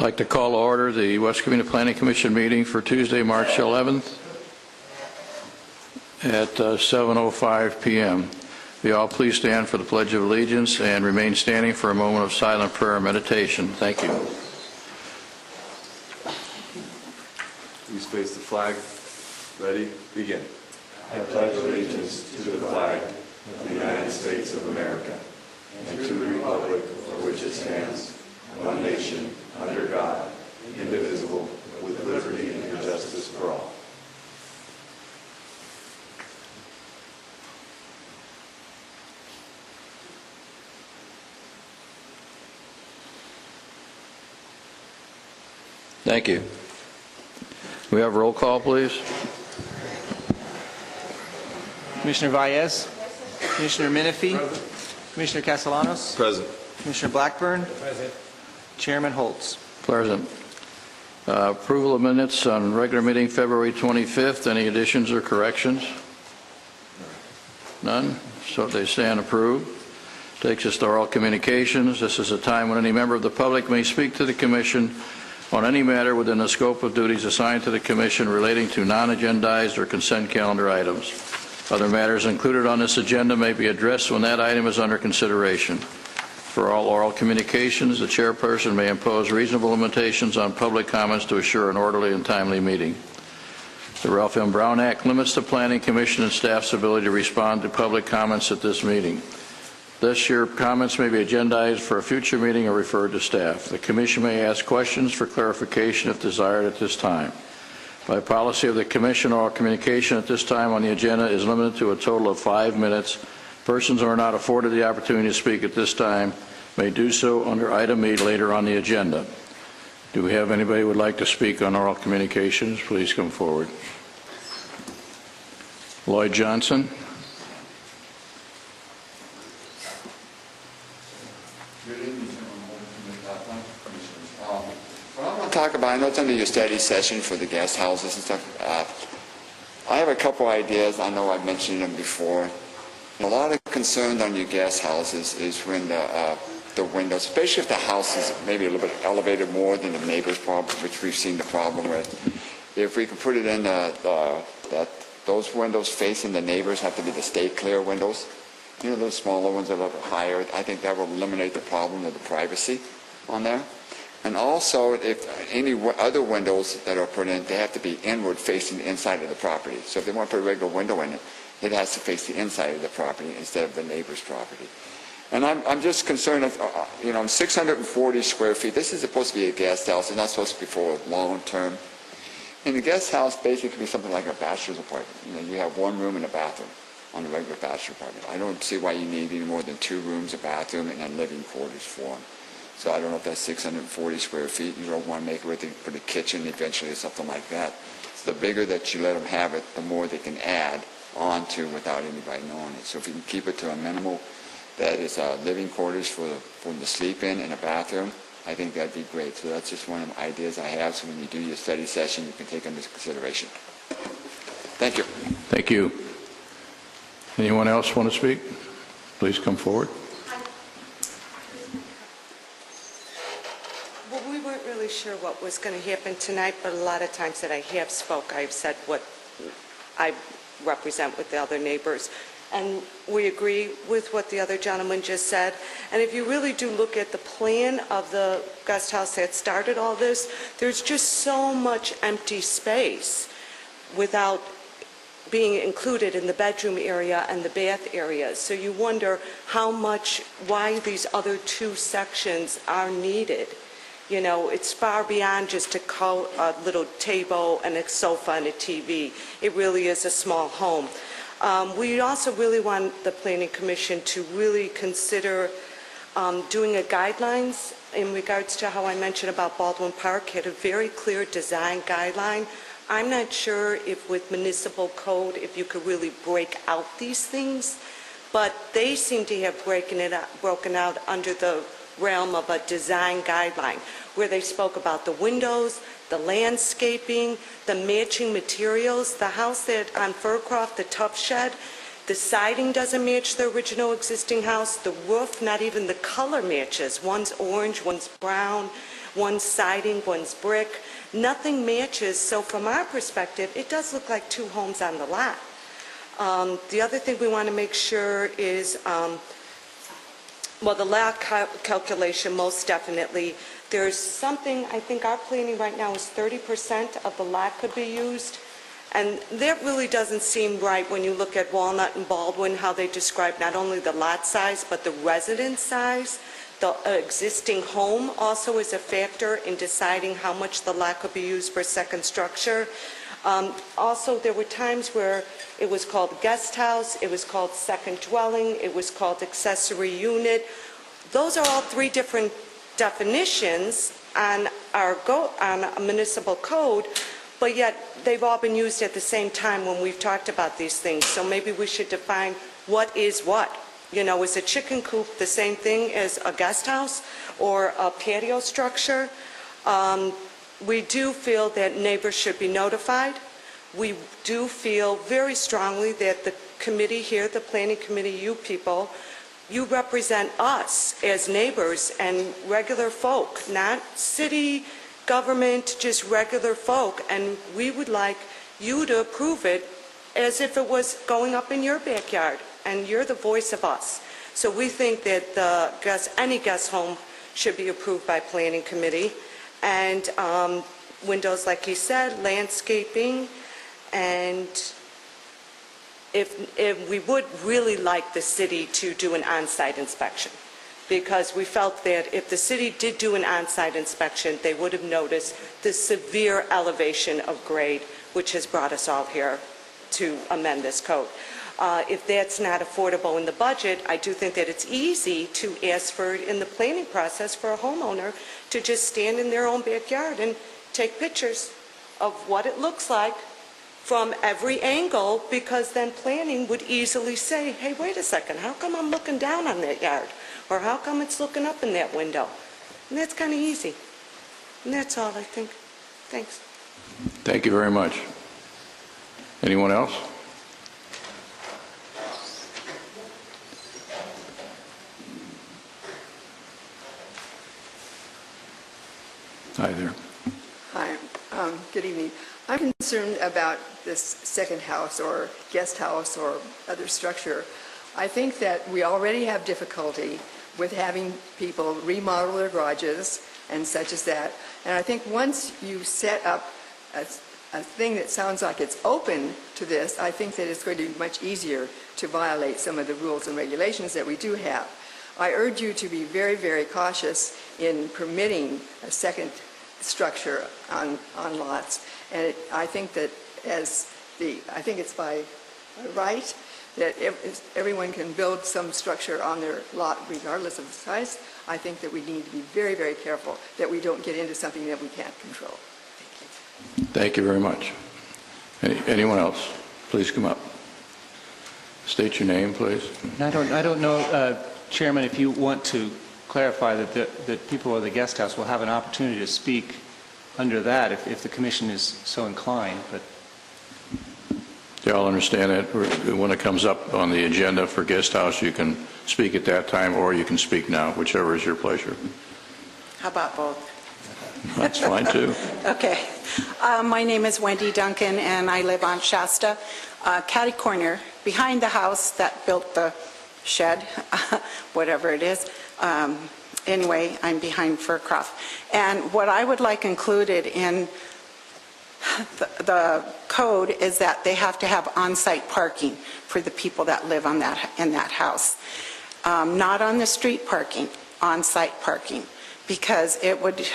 I'd like to call to order the West Covina Planning Commission meeting for Tuesday, March 11th at 7:05 p.m. Will you all please stand for the Pledge of Allegiance and remain standing for a moment of silent prayer and meditation. Thank you. Please face the flag. Ready? Begin. I pledge allegiance to the flag of the United States of America and to the republic for which it stands, one nation, under God, indivisible, with liberty and justice for all. Thank you. We have roll call, please. Commissioner Valles? Commissioner Menifee? Commissioner Castellanos? Present. Commissioner Blackburn? Present. Chairman Holtz? Present. Approval of minutes on regular meeting February 25th. Any additions or corrections? None? So they stand approved. Takes us to oral communications. This is a time when any member of the public may speak to the Commission on any matter within the scope of duties assigned to the Commission relating to non-agendized or consent calendar items. Other matters included on this agenda may be addressed when that item is under consideration. For all oral communications, the chairperson may impose reasonable limitations on public comments to assure an orderly and timely meeting. The Ralph M. Brown Act limits the Planning Commission and staff's ability to respond to public comments at this meeting. Thus, your comments may be agendized for a future meeting or referred to staff. The Commission may ask questions for clarification if desired at this time. By policy of the Commission, oral communication at this time on the agenda is limited to a total of 5 minutes. Persons who are not afforded the opportunity to speak at this time may do so under item 8 later on the agenda. Do we have anybody who would like to speak on oral communications? Please come forward. Lloyd Johnson. Good evening, what I want to talk about, I know it's under your study session for the guest houses and stuff. I have a couple ideas. I know I've mentioned them before. A lot of concern on your guest houses is when the windows, especially if the house is maybe a little bit elevated more than the neighbor's problem, which we've seen the problem with. If we can put it in that those windows facing the neighbors have to be the stay clear windows. You know, those smaller ones are a little bit higher. I think that will eliminate the problem of the privacy on there. And also, if any other windows that are put in, they have to be inward facing the inside of the property. So if they want to put a regular window in it, it has to face the inside of the property instead of the neighbor's property. And I'm just concerned, I'm 640 square feet. This is supposed to be a guest house. It's not supposed to be for long term. And the guest house basically can be something like a bachelor's apartment. You have one room and a bathroom on a regular bachelor apartment. I don't see why you need any more than 2 rooms, a bathroom, and then living quarters for them. So I don't know if that's 640 square feet. You don't want to make it where they put a kitchen eventually or something like that. So the bigger that you let them have it, the more they can add onto without anybody knowing it. So if you can keep it to a minimal that is living quarters for them to sleep in and a bathroom, I think that'd be great. So that's just one of the ideas I have. So when you do your study session, you can take into consideration. Thank you. Thank you. Anyone else want to speak? Please come forward. Well, we weren't really sure what was going to happen tonight, but a lot of times that I have spoke, I've said what I represent with the other neighbors. And we agree with what the other gentleman just said. And if you really do look at the plan of the guest house that started all this, there's just so much empty space without being included in the bedroom area and the bath areas. So you wonder why these other 2 sections are needed. You know, it's far beyond just a little table and a sofa and a TV. It really is a small home. We also really want the Planning Commission to really consider doing a guidelines in regards to how I mentioned about Baldwin Park, had a very clear design guideline. I'm not sure if with municipal code, if you could really break out these things, but they seem to have broken out under the realm of a design guideline, where they spoke about the windows, the landscaping, the matching materials. The house that on Furcroft, the Tough Shed, The siding doesn't match the original existing house. The roof, not even the color matches. One's orange, one's brown, one's siding, one's brick. Nothing matches, so from our perspective, it does look like two homes on the lot. The other thing we want to make sure is, well, the lot calculation, most definitely. There's something, I think our planning right now is 30% of the lot could be used. And that really doesn't seem right when you look at Walnut and Baldwin, how they describe not only the lot size, but the residence size. The existing home also is a factor in deciding how much the lot could be used for second structure. Also, there were times where it was called guest house, it was called second dwelling, it was called accessory unit. Those are all three different definitions on a municipal code, but yet they've all been used at the same time when we've talked about these things. So maybe we should define what is what. You know, is a chicken coop the same thing as a guest house or a patio structure? We do feel that neighbors should be notified. We do feel very strongly that the committee here, the planning committee, you people, you represent us as neighbors and regular folk, not city government, just regular folk, and we would like you to approve it as if it was going up in your backyard, and you're the voice of us. So we think that any guest home should be approved by planning committee, and windows, like he said, landscaping, and if we would really like the city to do an on-site inspection, because we felt that if the city did do an on-site inspection, they would have noticed the severe elevation of grade, which has brought us all here to amend this code. If that's not affordable in the budget, I do think that it's easy to ask for it in the planning process for a homeowner to just stand in their own backyard and take pictures of what it looks like from every angle, because then planning would easily say, hey, wait a second, how come I'm looking down on that yard? Or how come it's looking up in that window? And that's kind of easy. And that's all, I think. Thanks. Thank you very much. Anyone else? Hi there. Hi, good evening. I'm concerned about this second house or guest house or other structure. I think that we already have difficulty with having people remodel their garages and such as that. And I think once you set up a thing that sounds like it's open to this, I think that it's going to be much easier to violate some of the rules and regulations that we do have. I urge you to be very, very cautious in permitting a second structure on lots. And I think that I think it's by right that everyone can build some structure on their lot regardless of the size. I think that we need to be very, very careful that we don't get into something that we can't control. Thank you. Thank you very much. Anyone else? Please come up. State your name, please. I don't know, Chairman, if you want to clarify that people of the guest house will have an opportunity to speak under that if the commission is so inclined, but Do you all understand that? When it comes up on the agenda for guest house, you can speak at that time, or you can speak now, whichever is your pleasure. How about both? That's fine, too. Okay. My name is Wendy Duncan, and I live on Shasta, catty corner, behind the house that built the shed, whatever it is. Anyway, I'm behind Furcroft. And what I would like included in the code is that they have to have on-site parking for the people that live in that house. Not on the street parking, on-site parking, because it would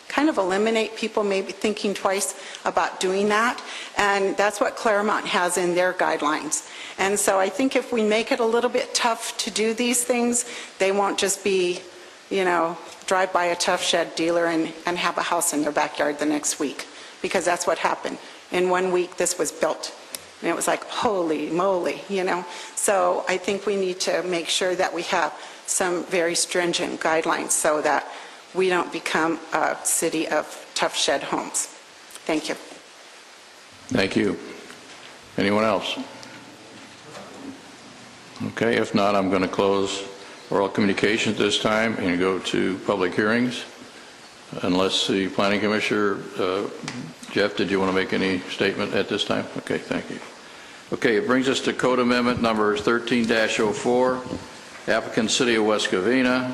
kind of eliminate people maybe thinking twice about doing that, and that's what Claremont has in their guidelines. And so I think if we make it a little bit tough to do these things, they won't just be, drive by a tough shed dealer and have a house in their backyard the next week, because that's what happened. In 1 week, this was built, and it was like, holy moly, So I think we need to make sure that we have some very stringent guidelines so that we don't become a city of tough shed homes. Thank you. Thank you. Anyone else? Okay, if not, I'm going to close oral communication at this time and go to public hearings. Unless the planning commissioner, Jeff, did you want to make any statement at this time? Okay, thank you. Okay, it brings us to code amendment number 13-04, applicant City of West Covina,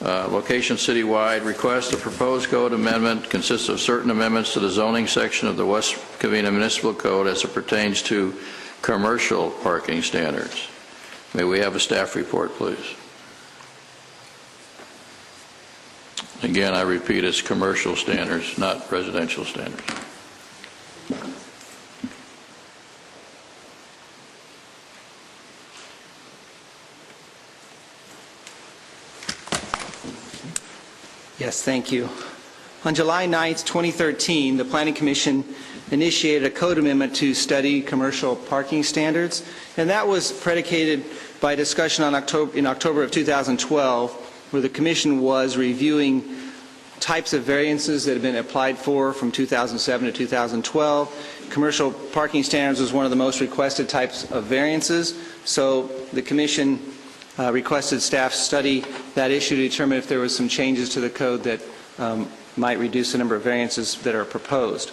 location citywide. Request. The proposed code amendment consists of certain amendments to the zoning section of the West Covina Municipal Code as it pertains to commercial parking standards. May we have a staff report, please? Again, I repeat, it's commercial standards, not residential standards. Yes, thank you. On July 9th, 2013, the Planning Commission initiated a code amendment to study commercial parking standards, and that was predicated by discussion in October of 2012, where the Commission was reviewing types of variances that had been applied for from 2007 to 2012. Commercial parking standards was one of the most requested types of variances, so the Commission requested staff study that issue to determine if there was some changes to the code that might reduce the number of variances that are proposed.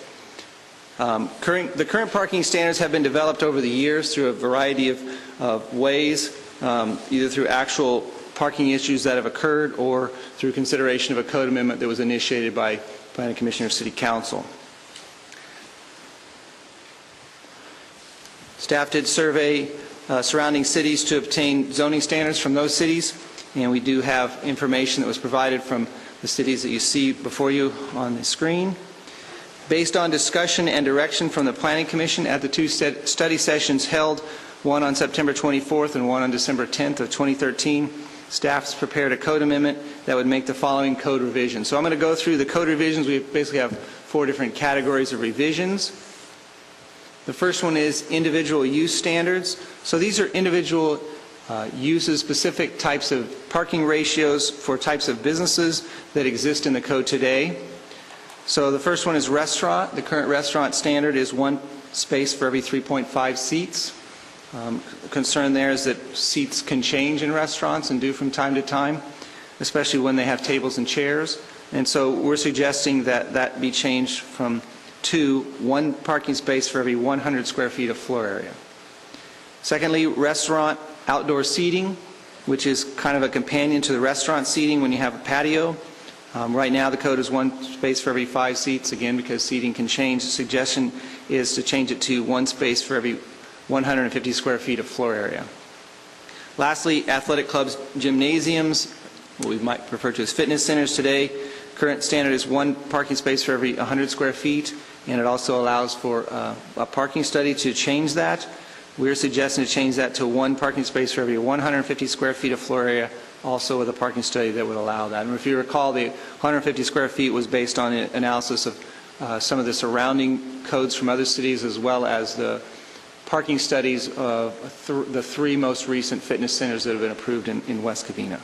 The current parking standards have been developed over the years through a variety of ways, either through actual parking issues that have occurred or through consideration of a code amendment that was initiated by Planning Commission or City Council. Staff did survey surrounding cities to obtain zoning standards from those cities, and we do have information that was provided from the cities that you see before you on the screen. Based on discussion and direction from the Planning Commission at the two study sessions held, one on September 24th and one on December 10th of 2013, staff's prepared a code amendment that would make the following code revisions. So I'm going to go through the code revisions. We basically have 4 different categories of revisions. The first one is individual use standards. So these are individual uses, specific types of parking ratios for types of businesses that exist in the code today. So the first one is restaurant. The current restaurant standard is 1 space for every 3.5 seats. Concern there is that seats can change in restaurants and do from time to time, especially when they have tables and chairs. And so we're suggesting that that be changed from 1 parking space for every 100 square feet of floor area. Secondly, restaurant outdoor seating, which is kind of a companion to the restaurant seating when you have a patio. Right now the code is 1 space for every 5 seats, again because seating can change. The suggestion is to change it to 1 space for every 150 square feet of floor area. Lastly, athletic clubs, gymnasiums, what we might refer to as fitness centers today. Current standard is 1 parking space for every 100 square feet, and it also allows for a parking study to change that. We're suggesting to change that to 1 parking space for every 150 square feet of floor area, also with a parking study that would allow that. And if you recall, the 150 square feet was based on an analysis of some of the surrounding codes from other cities, as well as the parking studies of the 3 most recent fitness centers that have been approved in West Covina.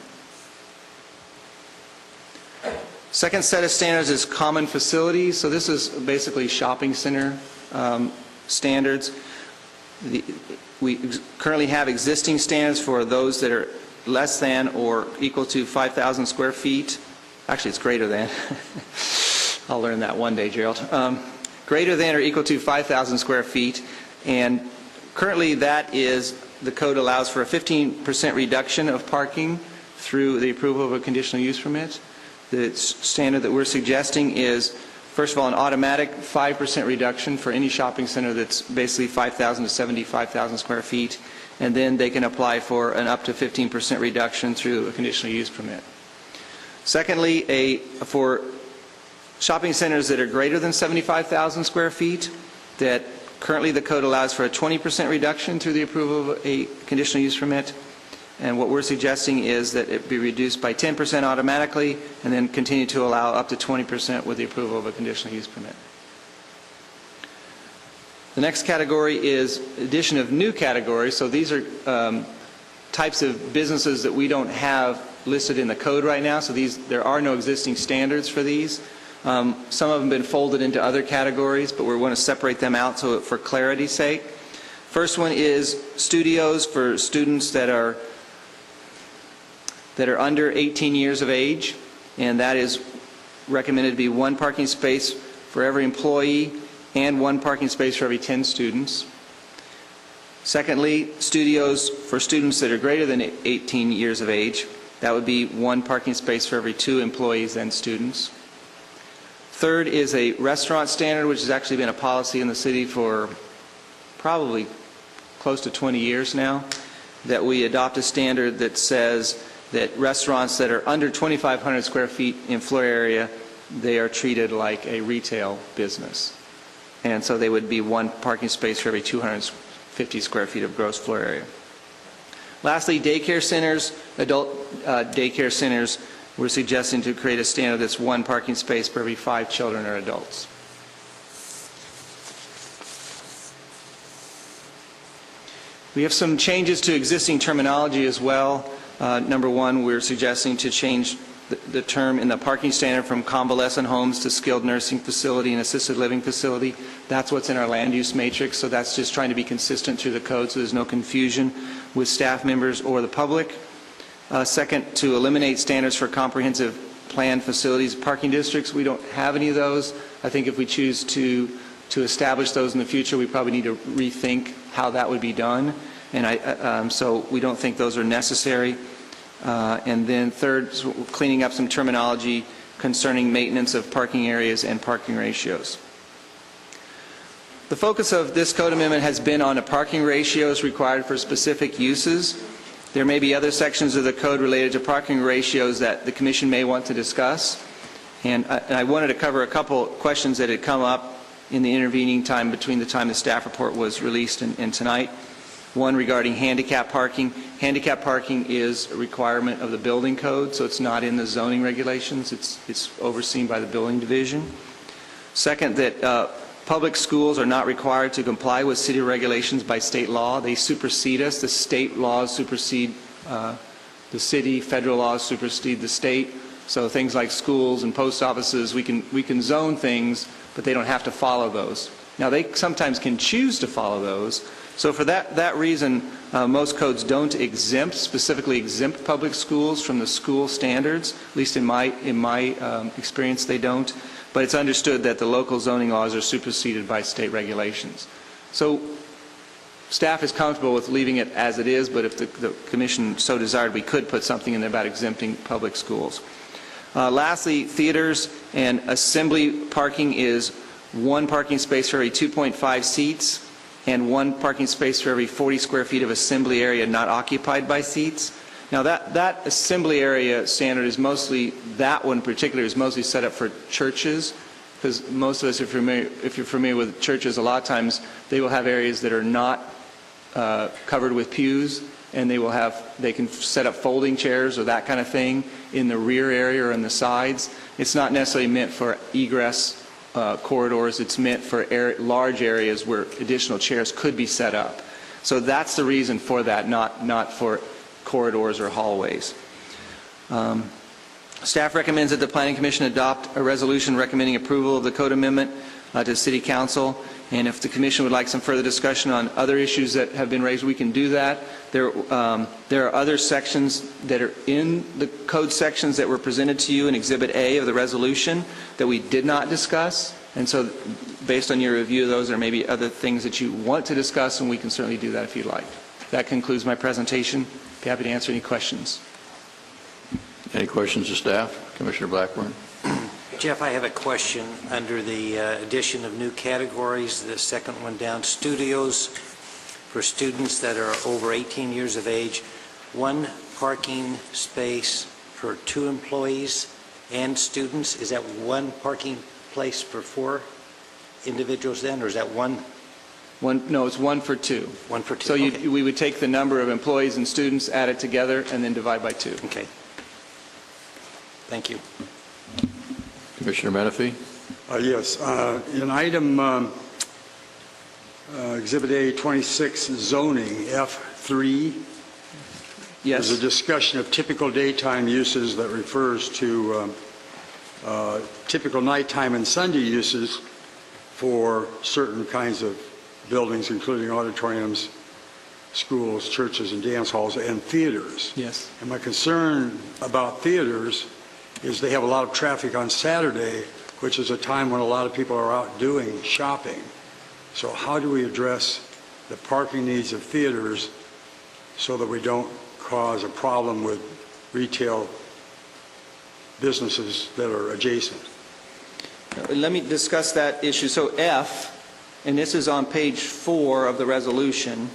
Second set of standards is common facilities. So this is basically shopping center standards. We currently have existing standards for those that are less than or equal to 5,000 square feet. Actually, it's greater than. I'll learn that one day, Gerald. Greater than or equal to 5,000 square feet. And currently the code allows for a 15% reduction of parking through the approval of a conditional use permit. The standard that we're suggesting is, first of all, an automatic 5% reduction for any shopping center that's basically 5,000 to 75,000 square feet, and then they can apply for an up to 15% reduction through a conditional use permit. Secondly, for shopping centers that are greater than 75,000 square feet, that currently the code allows for a 20% reduction through the approval of a conditional use permit. And what we're suggesting is that it be reduced by 10% automatically and then continue to allow up to 20% with the approval of a conditional use permit. The next category is addition of new categories. So these are types of businesses that we don't have listed in the code right now. So there are no existing standards for these. Some of them have been folded into other categories, but we want to separate them out for clarity's sake. First one is studios for students that are under 18 years of age, and that is recommended to be 1 parking space for every employee and 1 parking space for every 10 students. Secondly, studios for students that are greater than 18 years of age, that would be 1 parking space for every 2 employees and students. Third is a restaurant standard, which has actually been a policy in the city for probably close to 20 years now, that we adopt a standard that says that restaurants that are under 2,500 square feet in floor area, they are treated like a retail business. And so they would be 1 parking space for every 250 square feet of gross floor area. Lastly, daycare centers, adult daycare centers, we're suggesting to create a standard that's 1 parking space for every 5 children or adults. We have some changes to existing terminology as well. Number 1, we're suggesting to change the term in the parking standard from convalescent homes to skilled nursing facility and assisted living facility. That's what's in our land use matrix, so that's just trying to be consistent through the code so there's no confusion with staff members or the public. Second, to eliminate standards for comprehensive planned facilities parking districts. We don't have any of those. I think if we choose to establish those in the future, we probably need to rethink how that would be done. And so we don't think those are necessary. And then third, cleaning up some terminology concerning maintenance of parking areas and parking ratios. The focus of this code amendment has been on the parking ratios required for specific uses. There may be other sections of the code related to parking ratios that the Commission may want to discuss. And I wanted to cover a couple questions that had come up in the intervening time between the time the staff report was released and tonight. One regarding handicap parking. Handicap parking is a requirement of the building code, so it's not in the zoning regulations. It's overseen by the building division. Second, that public schools are not required to comply with city regulations by state law. They supersede us. The state laws supersede the city. Federal laws supersede the state. So things like schools and post offices, we can zone things, but they don't have to follow those. Now, they sometimes can choose to follow those. So for that reason, most codes don't specifically exempt public schools from the school standards. At least in my experience, they don't. But it's understood that the local zoning laws are superseded by state regulations. So staff is comfortable with leaving it as it is, but if the Commission so desired, we could put something in there about exempting public schools. Lastly, theaters and assembly parking is 1 parking space for every 2.5 seats and 1 parking space for every 40 square feet of assembly area not occupied by seats. Now that assembly area standard is mostly, that one in particular is mostly set up for churches, because most of us, if you're familiar with churches, a lot of times they will have areas that are not covered with pews, and they can set up folding chairs or that kind of thing in the rear area or in the sides. It's not necessarily meant for egress corridors. It's meant for large areas where additional chairs could be set up. So that's the reason for that, not for corridors or hallways. Staff recommends that the Planning Commission adopt a resolution recommending approval of the code amendment to City Council. And if the Commission would like some further discussion on other issues that have been raised, we can do that. There are other sections that are in the code sections that were presented to you in Exhibit A of the resolution that we did not discuss. And so based on your review of those, there may be other things that you want to discuss, and we can certainly do that if you'd like. That concludes my presentation. Be happy to answer any questions. Any questions of staff? Commissioner Blackburn. Jeff, I have a question under the addition of new categories, the second one down, studios for students that are over 18 years of age, 1 parking space for 2 employees and students. Is that 1 parking place for 4 individuals then, or is that one? No, it's 1 for 2. 1 for 2. So okay. we would take the number of employees and students, add it together, and then divide by 2. Okay. Thank you. Commissioner Menifee. Yes. In item Exhibit A 26 zoning F3, Yes. there's a discussion of typical daytime uses that refers to typical nighttime and Sunday uses for certain kinds of buildings, including auditoriums, schools, churches, and dance halls, and theaters. Yes. And my concern about theaters is they have a lot of traffic on Saturday, which is a time when a lot of people are out doing shopping. So how do we address the parking needs of theaters so that we don't cause a problem with retail businesses that are adjacent? Let me discuss that issue. So F, and this is on page 4 of the resolution.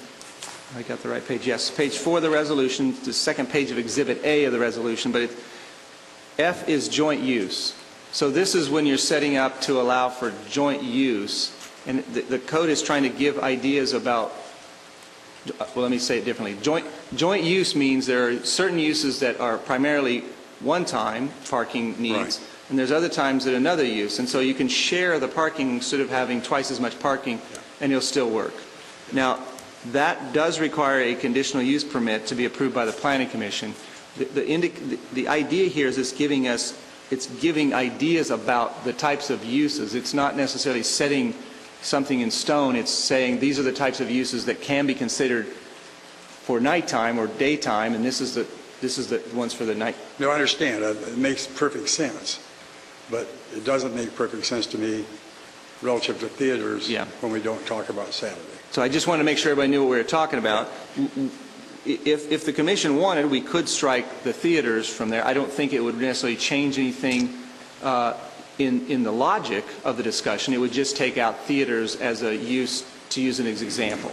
I got the right page, yes. Page 4 of the resolution, the second page of Exhibit A of the resolution, but F is joint use. So this is when you're setting up to allow for joint use, and the code is trying to give ideas about, well, let me say it differently. Joint use means there are certain uses that are primarily one-time parking needs, Right. and there's other times that another use, and so you can share the parking instead of having twice as much parking, and it'll still work. Now, that does require a conditional use permit to be approved by the Planning Commission. The idea here is it's giving ideas about the types of uses. It's not necessarily setting something in stone. It's saying these are the types of uses that can be considered for nighttime or daytime, and this is the ones for the night. No, I understand. It makes perfect sense. But it doesn't make perfect sense to me relative to theaters when we don't talk about Saturday. So I just wanted to make sure everybody knew what we were talking about. If the commission wanted, we could strike the theaters from there. I don't think it would necessarily change anything in the logic of the discussion. It would just take out theaters as a use, to use an example.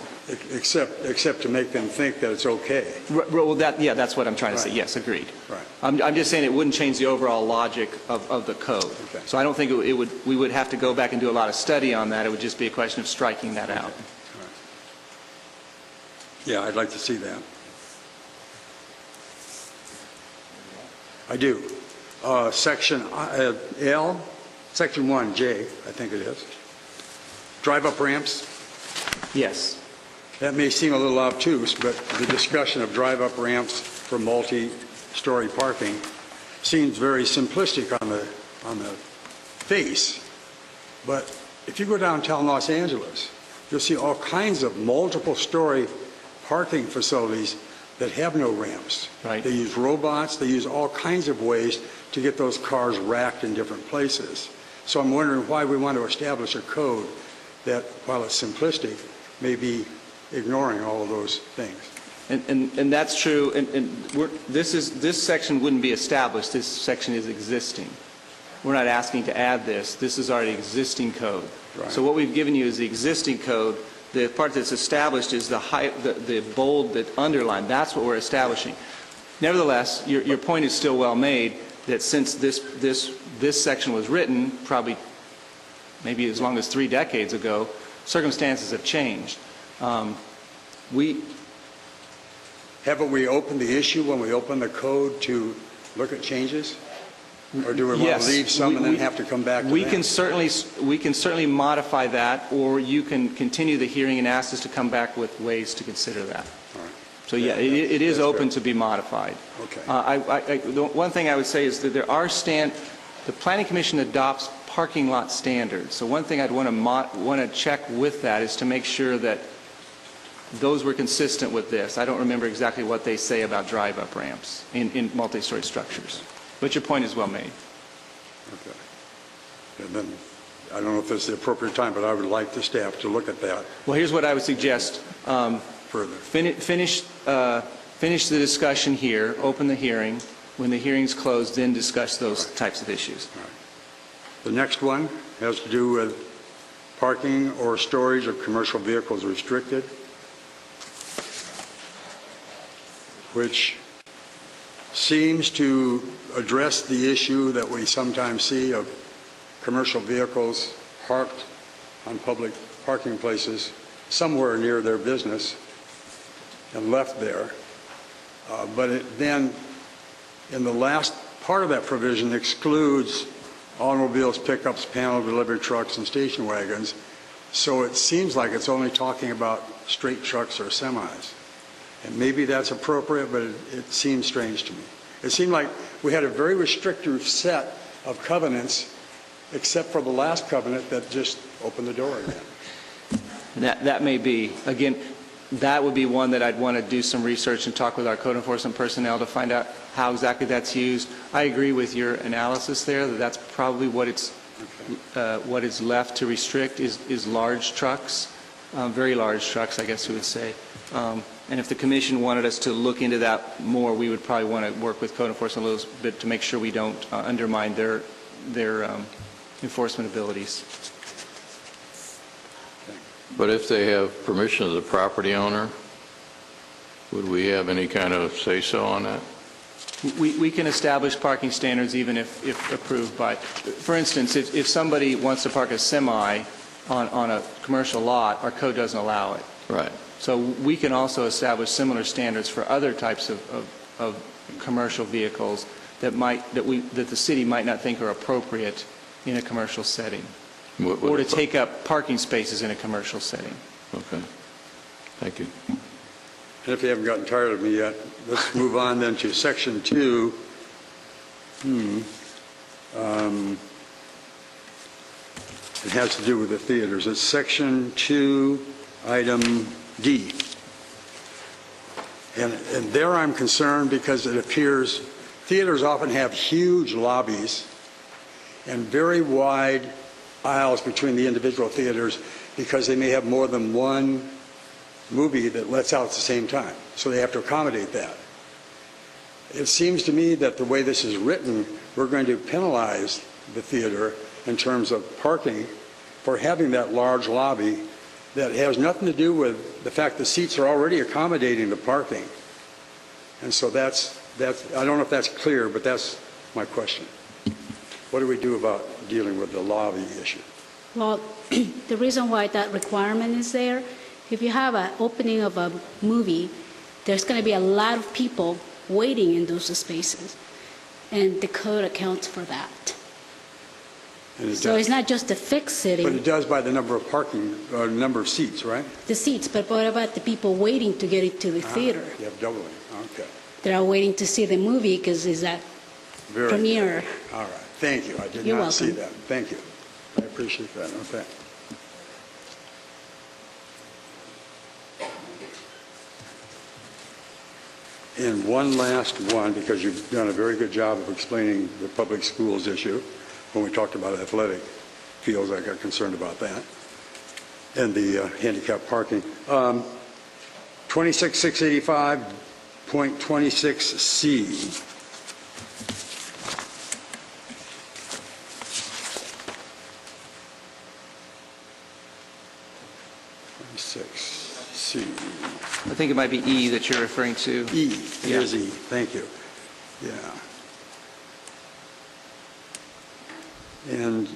Except to make them think that it's okay. Well, that's what I'm trying to say. Right. Yes, agreed. Right. I'm just saying it wouldn't change the overall logic of the code. Okay. So I don't think we would have to go back and do a lot of study on that. It would just be a question of striking that out. Yeah, I'd like to see that. I do. Section L, Section 1J, I think it is. Drive-up ramps. Yes. That may seem a little obtuse, but the discussion of drive-up ramps for multi-story parking seems very simplistic on the face. But if you go downtown Los Angeles, you'll see all kinds of multiple-story parking facilities that have no ramps. Right. They use robots. They use all kinds of ways to get those cars racked in different places. So I'm wondering why we want to establish a code that, while it's simplistic, may be ignoring all of those things. And that's true. This section wouldn't be established. This section is existing. We're not asking to add this. This is already existing code. Right. So what we've given you is the existing code. The part that's established is the bold that underlined. That's what we're establishing. Nevertheless, your point is still well made that since this section was written, probably maybe as long as 3 decades ago, circumstances have changed. Haven't we opened the issue when we open the code to look at changes? Or do we want Yes, to leave some and then have to come back to we that? can certainly modify that, or you can continue the hearing and ask us to come back with ways to consider that. All right. So yeah, it is that's open good. to be modified. Okay. The one thing I would say is that the Planning Commission adopts parking lot standards. So one thing I'd want to check with that is to make sure that those were consistent with this. I don't remember exactly what they say about drive-up ramps in multi-story structures. But your point is well made. Okay. And then, I don't know if it's the appropriate time, but I would like the staff to look at that Well, here's what I would suggest. further. Finish the discussion here, open the hearing. When the hearing's closed, then discuss those types of issues. The next one has to do with parking or storage of commercial vehicles restricted, which seems to address the issue that we sometimes see of commercial vehicles parked on public parking places somewhere near their business and left there. But it then, in the last part of that provision, excludes automobiles, pickups, panel delivery trucks, and station wagons. So it seems like it's only talking about straight trucks or semis. And maybe that's appropriate, but it seems strange to me. It seemed like we had a very restrictive set of covenants, except for the last covenant that just opened the door again. And that may be, again, that would be one that I'd want to do some research and talk with our code enforcement personnel to find out how exactly that's used. I agree with your analysis there, that that's probably what is left to restrict is large trucks, very large trucks, I guess you would say. And if the commission wanted us to look into that more, we would probably want to work with code enforcement a little bit to make sure we don't undermine their enforcement abilities. But if they have permission of the property owner, would we have any kind of say-so on that? We can establish parking standards even if approved by, for instance, if somebody wants to park a semi on a commercial lot, our code doesn't allow it. Right. So we can also establish similar standards for other types of commercial vehicles that the city might not think are appropriate in a commercial setting, or to take up parking spaces in a commercial setting. Okay. Thank you. And if you haven't gotten tired of me yet, let's move on then to Section 2. It has to do with the theaters. It's Section 2, Item D. And there I'm concerned because it appears theaters often have huge lobbies and very wide aisles between the individual theaters because they may have more than one movie that lets out at the same time. So they have to accommodate that. It seems to me that the way this is written, we're going to penalize the theater in terms of parking for having that large lobby that has nothing to do with the fact the seats are already accommodating the parking. And so that's I don't know if that's clear, but that's my question. What do we do about dealing with the lobby issue? Well, the reason why that requirement is there, if you have an opening of a movie, there's going to be a lot of people waiting in those spaces, and the code accounts for that. So it's not just the fixed sitting. But it does by the number of parking, or number of seats, right? The seats, but what about the people waiting to get into the theater? You have doubling, okay. They're all waiting to see the movie because it's at Very premiere. good. All right, thank you. I did You're not see welcome. that. Thank you. I appreciate that, okay. And one last one, because you've done a very good job of explaining the public schools issue. When we talked about athletic fields, I got concerned about that, and the handicap parking. 26685.26C. C. I think it might be E that you're referring to. E, here's E, thank you. Yeah. And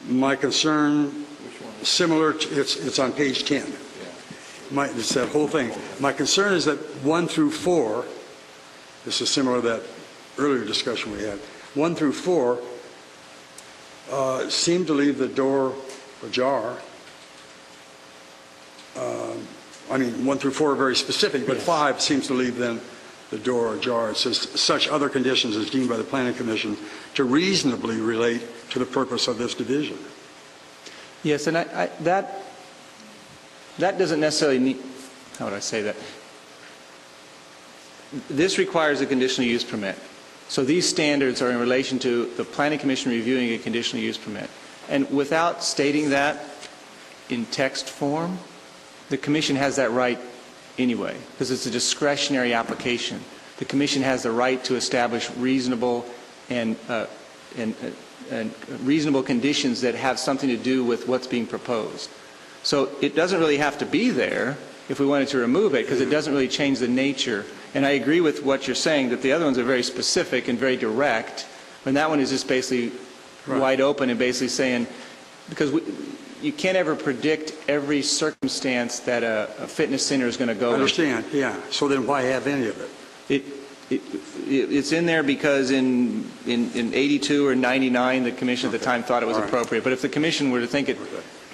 my concern, similar, it's on page 10. It's that whole thing. My concern is that 1 through 4, this is similar to that earlier discussion we had, 1 through 4 seem to leave the door ajar. 1 through 4 are very specific, but 5 seems to leave then the door ajar. It says such other conditions as deemed by the Planning Commission to reasonably relate to the purpose of this division. Yes, and that doesn't necessarily need, how would I say that? This requires a conditional use permit. So these standards are in relation to the Planning Commission reviewing a conditional use permit. And without stating that in text form, the Commission has that right anyway, because it's a discretionary application. The Commission has the right to establish reasonable and reasonable conditions that have something to do with what's being proposed. So it doesn't really have to be there if we wanted to remove it, because it doesn't really change the nature. And I agree with what you're saying, that the other ones are very specific and very direct, and that one is just basically wide open and basically saying, because you can't ever predict every circumstance that a fitness center is going to go. I understand, yeah. So then why have any of it? It's in there because in 82 or 99, the Commission at the time thought it was appropriate. But if the Commission were to think it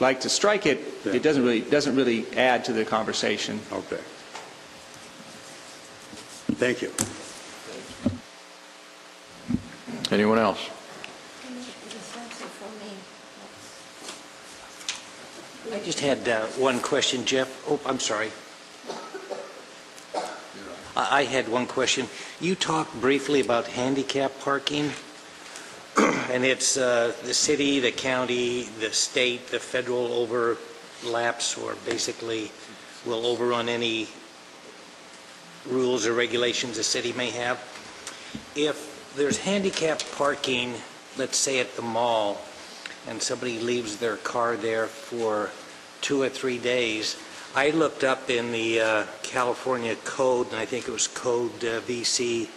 like to strike it, it doesn't really add to the conversation. Okay. Thank you. Anyone else? I just had one question, Jeff. Oh, I'm sorry. I had one question. You talked briefly about handicap parking, and it's the city, the county, the state, the federal overlaps, or basically will overrun any rules or regulations the city may have. If there's handicap parking, let's say at the mall, and somebody leaves their car there for 2 or 3 days, I looked up in the California code, and I think it was code VC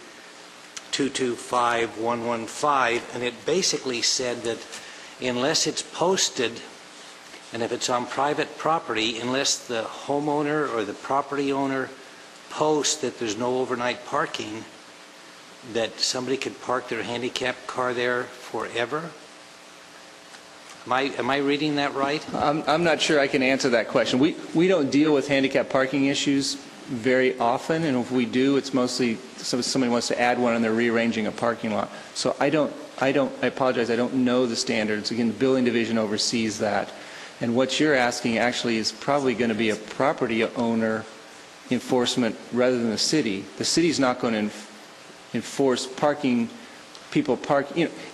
225115, and it basically said that unless it's posted, and if it's on private property, unless the homeowner or the property owner posts that there's no overnight parking, that somebody could park their handicapped car there forever? Am I reading that right? I'm not sure I can answer that question. We don't deal with handicap parking issues very often, and if we do, it's mostly somebody wants to add one and they're rearranging a parking lot. So I apologize, I don't know the standards. Again, the building division oversees that. And what you're asking actually is probably going to be a property owner enforcement rather than the city. The city's not going to enforce parking, people park,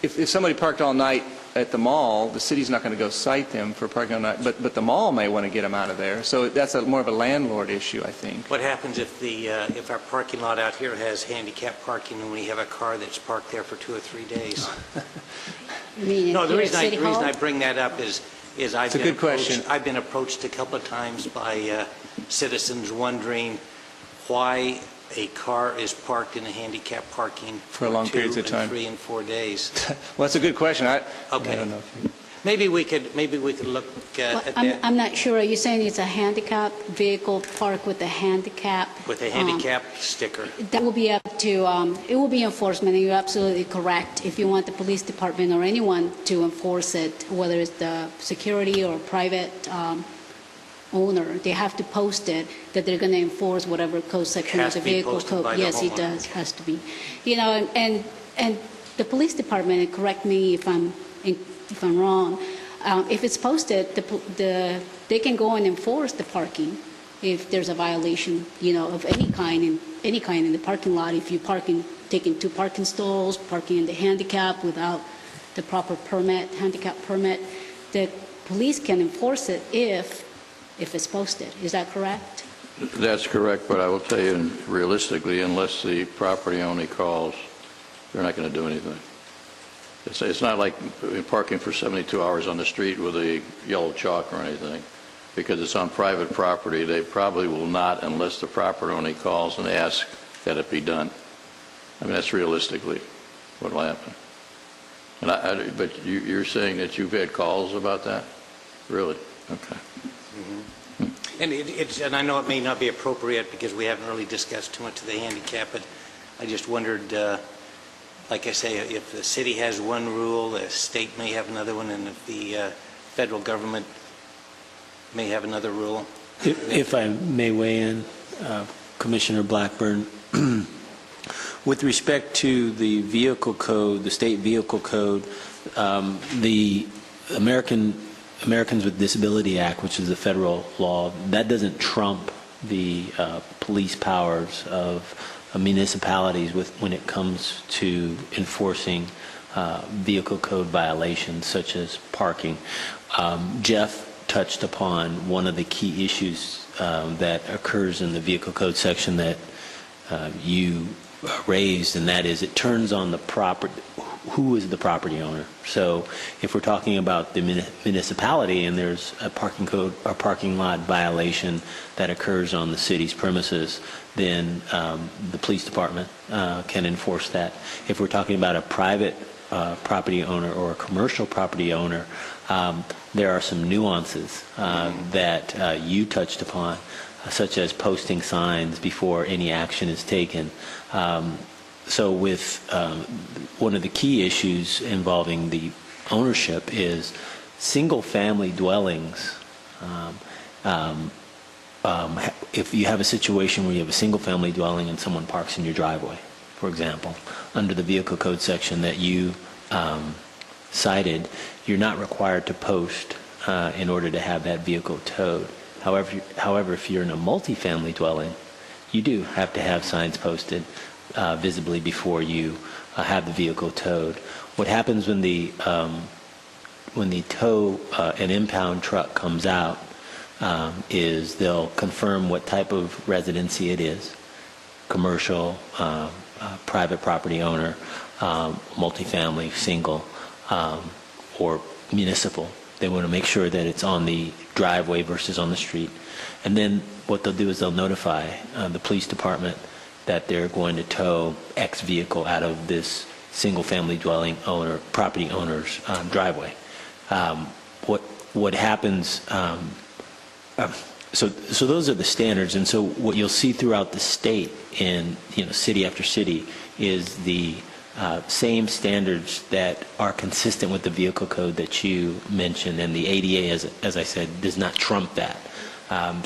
if somebody parked all night at the mall, the city's not going to go cite them for parking all night, but the mall may want to get them out of there. So that's more of a landlord issue, I think. What happens if our parking lot out here has handicap parking and we have a car that's parked there for 2 or 3 days? You mean No, the here at reason City Hall? I bring that up is I've It's a good question. I've been approached a couple of times by citizens wondering why a car is parked in a handicap parking For long periods of 2 time. and 3 and 4 days. Well, that's a good question. I Okay. don't know. Maybe we could look Well, at that I'm not sure. Are you saying it's a handicap vehicle parked with a handicap? with a handicap sticker. That will be up to, it will be enforcement, and you're absolutely correct. If you want the police department or anyone to enforce it, whether it's the security or private owner, they have to post it that they're going to enforce whatever code section of Has the to be vehicle posted code. by the Yes, it homeowner. does, has to be. And the police department, and correct me if I'm wrong, if it's posted, they can go and enforce the parking if there's a violation, of any kind in the parking lot. If you taking 2 parking stalls, parking in the handicap without the proper handicap permit, the police can enforce it if it's posted. Is that correct? That's correct, but I will tell you realistically, unless the property owner calls, they're not going to do anything. It's not like parking for 72 hours on the street with a yellow chalk or anything. Because it's on private property, they probably will not unless the property owner calls and asks that it be done. I mean, that's realistically what will happen. But you're saying that you've had calls about that? Really? Okay. And and I know it may not be appropriate because we haven't really discussed too much of the handicap, but I just wondered, like I say, if the city has one rule, the state may have another one, and if the federal government may have another rule. If I may weigh in, Commissioner Blackburn, with respect to the vehicle code, the state vehicle code, the Americans with Disability Act, which is a federal law, that doesn't trump the police powers of municipalities when it comes to enforcing vehicle code violations such as parking. Jeff touched upon one of the key issues that occurs in the vehicle code section that you raised, and that is it turns on the property. Who is the property owner? So if we're talking about the municipality and there's a parking code or parking lot violation that occurs on the city's premises, then the police department can enforce that. If we're talking about a private property owner or a commercial property owner, there are some nuances that you touched upon, such as posting signs before any action is taken. So with one of the key issues involving the ownership is single-family dwellings. If you have a situation where you have a single-family dwelling and someone parks in your driveway, for example, under the vehicle code section that you cited, you're not required to post in order to have that vehicle towed. However, if you're in a multifamily dwelling, you do have to have signs posted visibly before you have the vehicle towed. What happens when the tow and impound truck comes out is they'll confirm what type of residency it is, commercial, private property owner, multifamily, single, or municipal. They want to make sure that it's on the driveway versus on the street. And then what they'll do is they'll notify the police department that they're going to tow X vehicle out of this single-family dwelling owner, property owner's driveway. What happens, so those are the standards, and so what you'll see throughout the state in city after city is the same standards that are consistent with the vehicle code that you mentioned, and the ADA, as I said, does not trump that.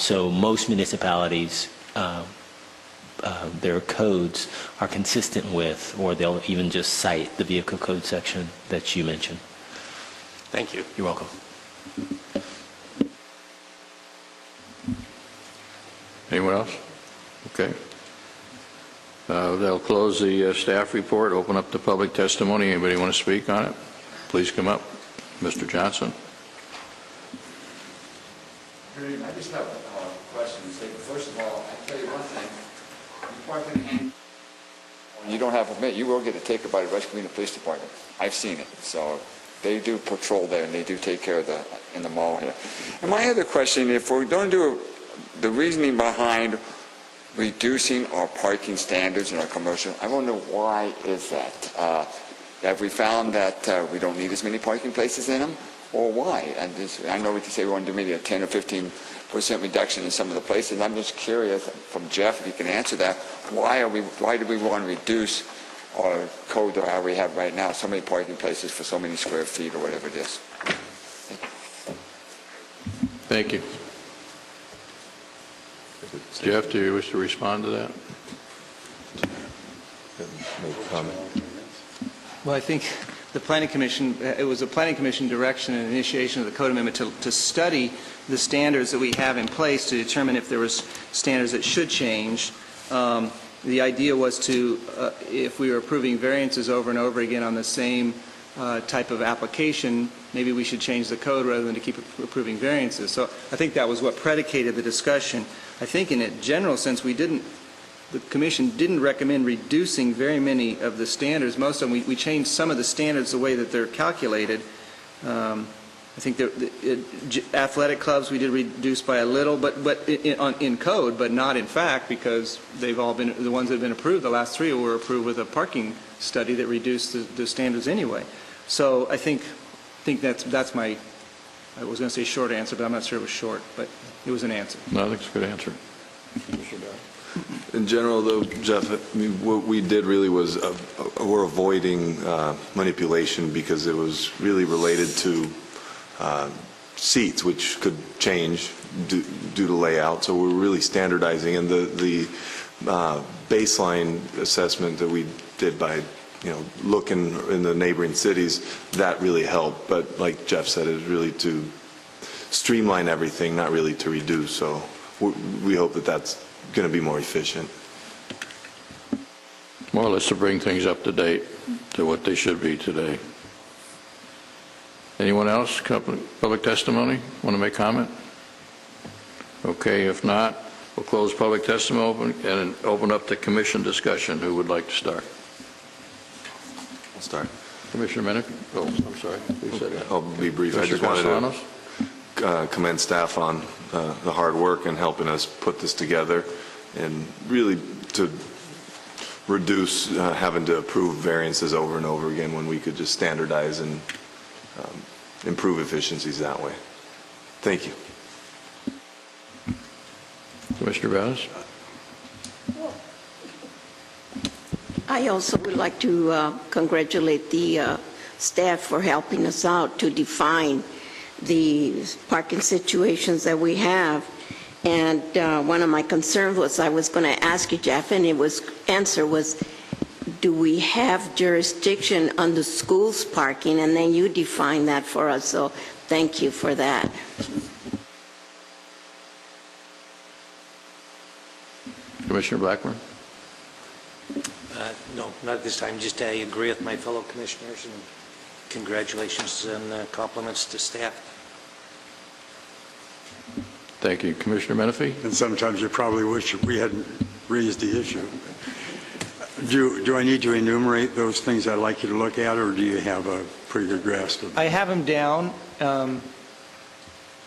So most municipalities, their codes are consistent with, or they'll even just cite the vehicle code section that you mentioned. Thank you. You're welcome. Anyone else? Okay. They'll close the staff report, open up the public testimony. Anybody want to speak on it? Please come up. Mr. Johnson. I just have a question to say. First of all, I tell you one thing. When you don't have a permit, you will get a ticket by the West Covina Police Department. I've seen it. So they do patrol there, and they do take care of in the mall here. And my other question, if we're going to do the reasoning behind reducing our parking standards in our commercial, I wonder why is that? Have we found that we don't need as many parking places in them, or why? And I know we can say we want to do maybe a 10 or 15% reduction in some of the places. I'm just curious from Jeff if you can answer that. Why do we want to reduce our code or how we have right now so many parking places for so many square feet or whatever it is? Thank you. Jeff, do you wish to respond to that? Well, I think the Planning Commission, it was a Planning Commission direction and initiation of the code amendment to study the standards that we have in place to determine if there was standards that should change. The idea was to, if we were approving variances over and over again on the same type of application, maybe we should change the code rather than to keep approving variances. So I think that was what predicated the discussion. I think in a general sense, the Commission didn't recommend reducing very many of the standards. Most of them, we changed some of the standards the way that they're calculated. I think athletic clubs we did reduce by a little, but in code, but not in fact, because they've all been, the ones that have been approved, the last three were approved with a parking study that reduced the standards anyway. So I think that's my, I was going to say short answer, but I'm not sure it was short, but it was an answer. No, I think it's a good answer. In general, though, Jeff, I mean, what we did really was we're avoiding manipulation because it was really related to seats, which could change due to layout. So we're really standardizing, and the baseline assessment that we did by looking in the neighboring cities, that really helped. But like Jeff said, it's really to streamline everything, not really to reduce. So we hope that that's going to be more efficient. More or less to bring things up to date to what they should be today. Anyone else? Public testimony? Want to make comment? Okay, if not, we'll close public testimony and open up the commission discussion. Who would like to start? I'll start. Commissioner Minnick? Oh, I'm sorry. Who said that? I'll be brief. I just wanted to commend staff on the hard work and helping us put this together, and really to reduce having to approve variances over and over again when we could just standardize and improve efficiencies that way. Thank you. Commissioner Bass? I also would like to congratulate the staff for helping us out to define the parking situations that we have. And one of my concerns was I was going to ask you, Jeff, and answer was, do we have jurisdiction on the school's parking? And then you define that for us, so thank you for that. Commissioner Blackburn? No, not at this time. Just I agree with my fellow commissioners, and congratulations and compliments to staff. Thank you. Commissioner Menifee? And sometimes you probably wish we hadn't raised the issue. Do I need to enumerate those things I'd like you to look at, or do you have a pretty good grasp of them? I have them down, and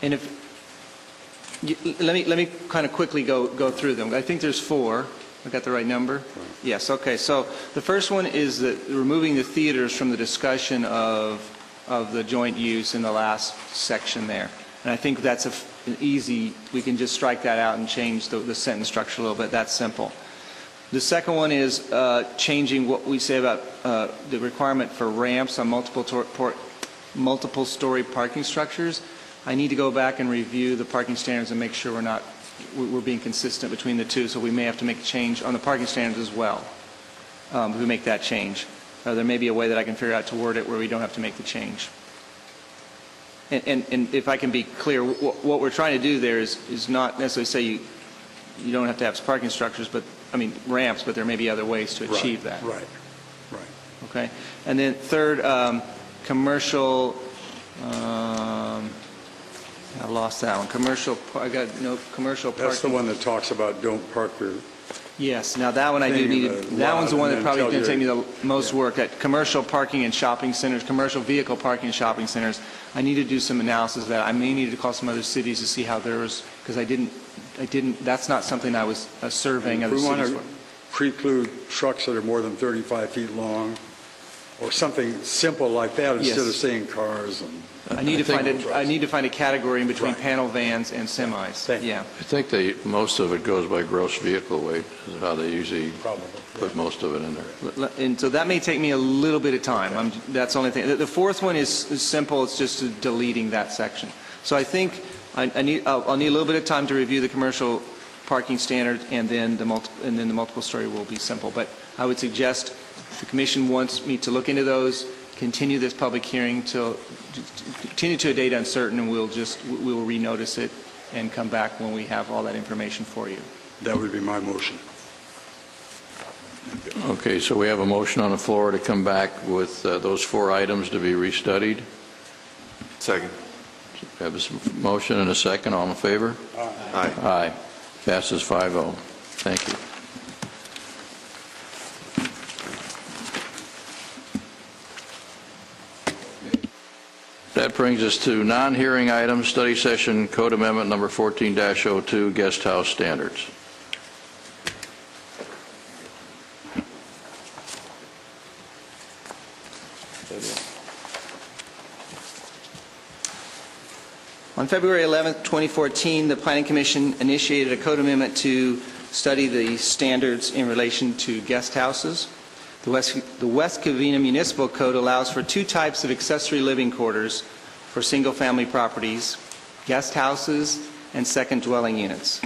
let me kind of quickly go through them. I think there's 4. I got the right number? Yes, okay. So the first one is that removing the theaters from the discussion of the joint use in the last section there. And I think that's an easy, we can just strike that out and change the sentence structure a little bit. That's simple. The second one is changing what we say about the requirement for ramps on multiple story parking structures. I need to go back and review the parking standards and make sure we're being consistent between the two, so we may have to make a change on the parking standards as well. If we make that change. There may be a way that I can figure out to word it where we don't have to make the change. And if I can be clear, what we're trying to do there is not necessarily say you don't have to have parking structures, ramps, but there may be other ways to achieve that. Right. Okay. And then third, commercial, I lost that one. Commercial parking. That's the one that talks about don't park your... Yes. Now that one I do need. That one's the one that probably going to take me the most work. At commercial parking and shopping centers, commercial vehicle parking and shopping centers, I need to do some analysis of that. I may need to call some other cities to see how theirs, because I didn't. That's not something I was surveying other cities. We want to preclude trucks that are more than 35 feet long, or something simple like that, instead of saying cars and... I need to find a category in between panel vans and semis. Yeah. I think most of it goes by gross vehicle weight, is how they usually put most of it in there. And so that may take me a little bit of time. That's the only thing. The fourth one is simple. It's just deleting that section. So I think I'll need a little bit of time to review the commercial parking standard, and then the multiple story will be simple. But I would suggest if the commission wants me to look into those, continue this public hearing continue to a date uncertain, and we will renotice it and come back when we have all that information for you. That would be my motion. Okay, so we have a motion on the floor to come back with those 4 items to be restudied. Second. We have a motion and a second. All in favor? Aye. Aye. Passes 5-0. Thank you. That brings us to non-hearing items, study session code amendment number 14-02, guest house standards. On February 11, 2014, the Planning Commission initiated a code amendment to study the standards in relation to guest houses. The West Covina Municipal Code allows for 2 types of accessory living quarters for single-family properties: guest houses and second dwelling units.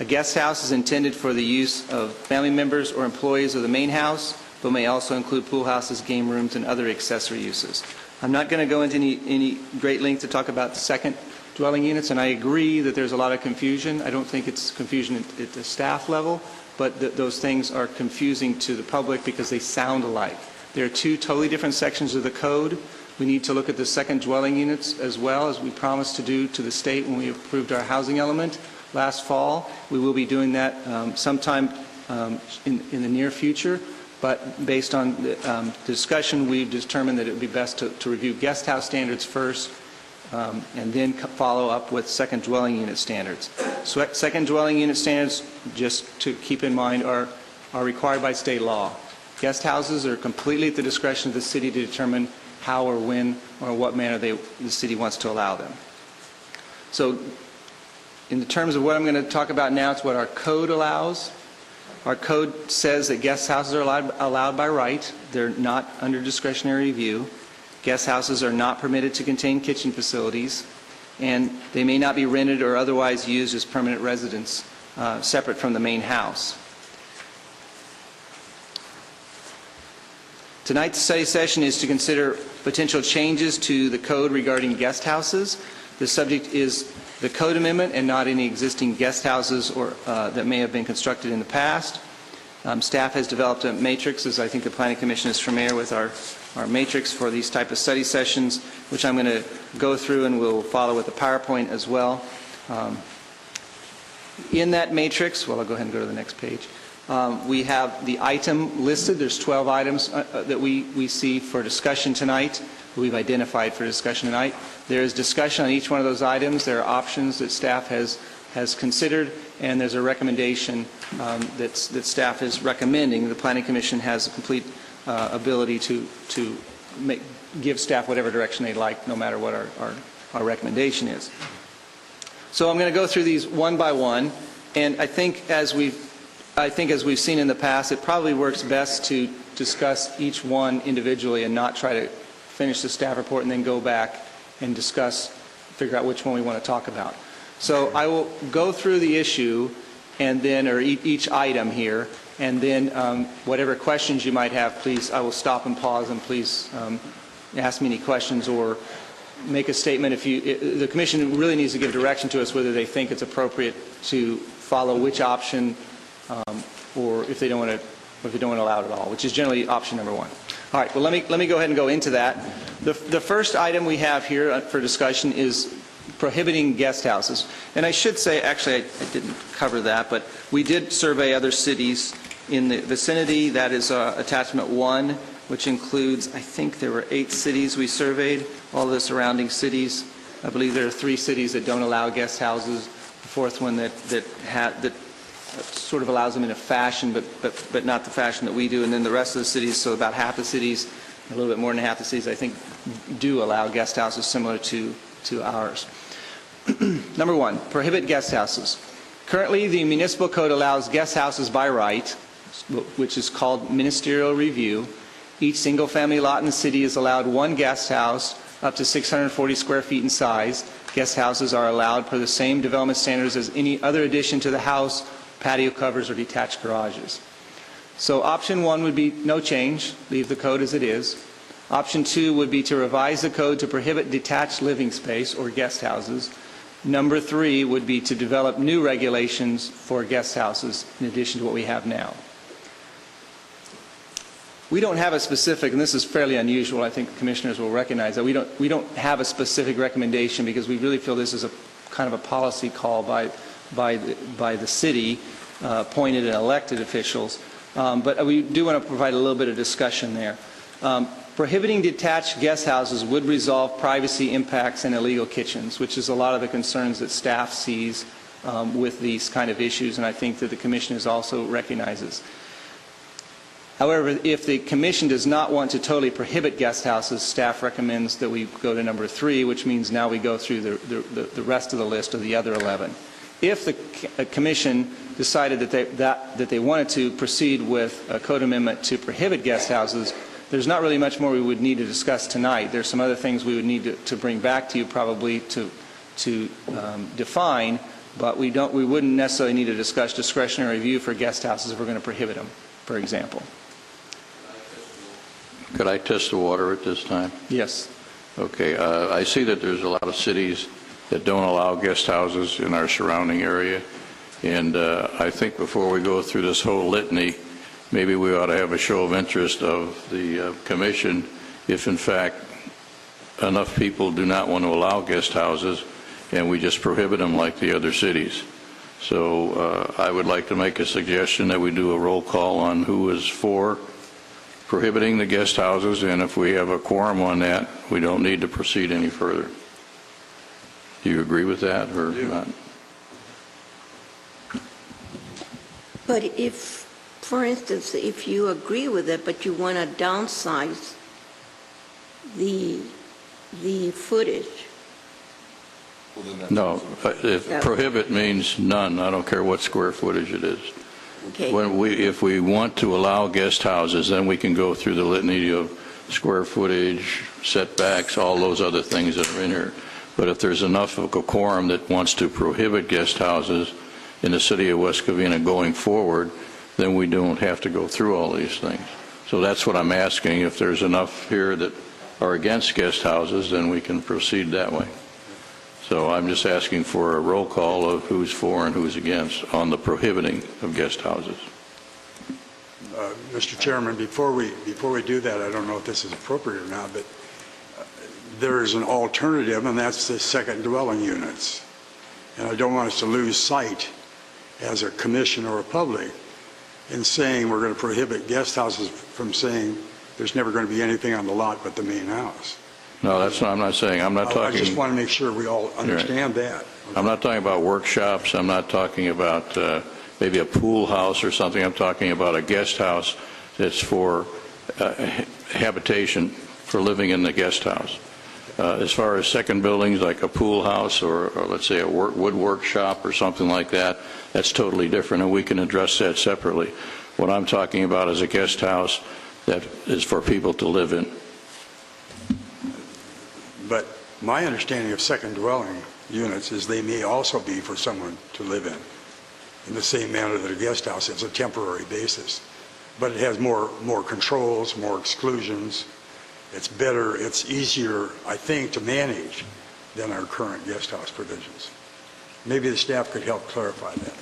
A guest house is intended for the use of family members or employees of the main house, but may also include pool houses, game rooms, and other accessory uses. I'm not going to go into any great length to talk about second dwelling units, and I agree that there's a lot of confusion. I don't think it's confusion at the staff level, but those things are confusing to the public because they sound alike. There are 2 totally different sections of the code. We need to look at the second dwelling units as well, as we promised to do to the state when we approved our housing element last fall. We will be doing that sometime in the near future, but based on the discussion, we've determined that it would be best to review guest house standards first, and then follow up with second dwelling unit standards. So second dwelling unit standards, just to keep in mind, are required by state law. Guest houses are completely at the discretion of the city to determine how or when or what manner the city wants to allow them. So in the terms of what I'm going to talk about now, it's what our code allows. Our code says that guest houses are allowed by right. They're not under discretionary review. Guest houses are not permitted to contain kitchen facilities, and they may not be rented or otherwise used as permanent residence separate from the main house. Tonight's study session is to consider potential changes to the code regarding guest houses. The subject is the code amendment and not any existing guest houses or that may have been constructed in the past. Staff has developed a matrix, as I think the Planning Commission is familiar with our matrix for these type of study sessions, which I'm going to go through and we'll follow with the PowerPoint as well. In that matrix, well, I'll go ahead and go to the next page. We have the item listed. There's 12 items that we see for discussion tonight, we've identified for discussion tonight. There is discussion on each one of those items. There are options that staff has considered, and there's a recommendation that staff is recommending. The Planning Commission has a complete ability to give staff whatever direction they'd like, no matter what our recommendation is. So I'm going to go through these one by one, and I think as we've seen in the past, it probably works best to discuss each one individually and not try to finish the staff report and then go back and figure out which one we want to talk about. So I will go through the issue and then, or each item here, and then whatever questions you might have, please, I will stop and pause, and please ask me any questions or make a statement. The Commission really needs to give direction to us whether they think it's appropriate to follow which option, or if they don't want to allow it at all, which is generally option number one. All right, well, let me go ahead and go into that. The first item we have here for discussion is prohibiting guest houses. And I should say, actually, I didn't cover that, but we did survey other cities in the vicinity. That is attachment 1, which includes, I think there were 8 cities we surveyed, all the surrounding cities. I believe there are 3 cities that don't allow guest houses, the 4th one that sort of allows them in a fashion, but not the fashion that we do, and then the rest of the cities, so about half the cities, a little bit more than half the cities, I think, do allow guest houses similar to ours. Number 1, prohibit guest houses. Currently, the municipal code allows guest houses by right, which is called ministerial review. Each single-family lot in the city is allowed 1 guest house up to 640 square feet in size. Guest houses are allowed per the same development standards as any other addition to the house, patio covers, or detached garages. So option 1 would be no change, leave the code as it is. Option 2 would be to revise the code to prohibit detached living space or guest houses. Number 3 would be to develop new regulations for guest houses in addition to what we have now. We don't have a specific, and this is fairly unusual, I think commissioners will recognize that we don't have a specific recommendation because we really feel this is a kind of a policy call by the city, appointed and elected officials. But we do want to provide a little bit of discussion there. Prohibiting detached guest houses would resolve privacy impacts and illegal kitchens, which is a lot of the concerns that staff sees with these kind of issues, and I think that the Commission also recognizes. However, if the Commission does not want to totally prohibit guest houses, staff recommends that we go to number 3, which means now we go through the rest of the list of the other 11. If the Commission decided that they wanted to proceed with a code amendment to prohibit guest houses, there's not really much more we would need to discuss tonight. There's some other things we would need to bring back to you probably to define, but we wouldn't necessarily need to discuss discretionary review for guest houses if we're going to prohibit them, for example. Could I test the water at this time? Yes. Okay. I see that there's a lot of cities that don't allow guest houses in our surrounding area, and I think before we go through this whole litany, maybe we ought to have a show of interest of the Commission if, in fact, enough people do not want to allow guest houses and we just prohibit them like the other cities. So I would like to make a suggestion that we do a roll call on who is for prohibiting the guest houses, and if we have a quorum on that, we don't need to proceed any further. Do you agree with that or not? But if, for instance, if you agree with it, but you want to downsize the footage. No, prohibit means none. I don't care what square footage it is. Okay. If we want to allow guest houses, then we can go through the litany of square footage, setbacks, all those other things that are in here. But if there's enough of a quorum that wants to prohibit guest houses in the city of West Covina going forward, then we don't have to go through all these things. So that's what I'm asking. If there's enough here that are against guest houses, then we can proceed that way. So I'm just asking for a roll call of who's for and who's against on the prohibiting of guest houses. Mr. Chairman, before we do that, I don't know if this is appropriate or not, but there is an alternative, and that's the second dwelling units. And I don't want us to lose sight as a commission or a public in saying we're going to prohibit guest houses from saying there's never going to be anything on the lot but the main house. No, that's not, I'm not saying, I'm not talking. I just want to make sure we all understand that. Okay. I'm not talking about workshops. I'm not talking about maybe a pool house or something. I'm talking about a guest house that's for habitation for living in the guest house. As far as second buildings like a pool house or let's say a wood workshop or something like that, that's totally different, and we can address that separately. What I'm talking about is a guest house that is for people to live in. But my understanding of second dwelling units is they may also be for someone to live in the same manner that a guest house is, a temporary basis. But it has more controls, more exclusions. It's better, it's easier, I think, to manage than our current guest house provisions. Maybe the staff could help clarify that.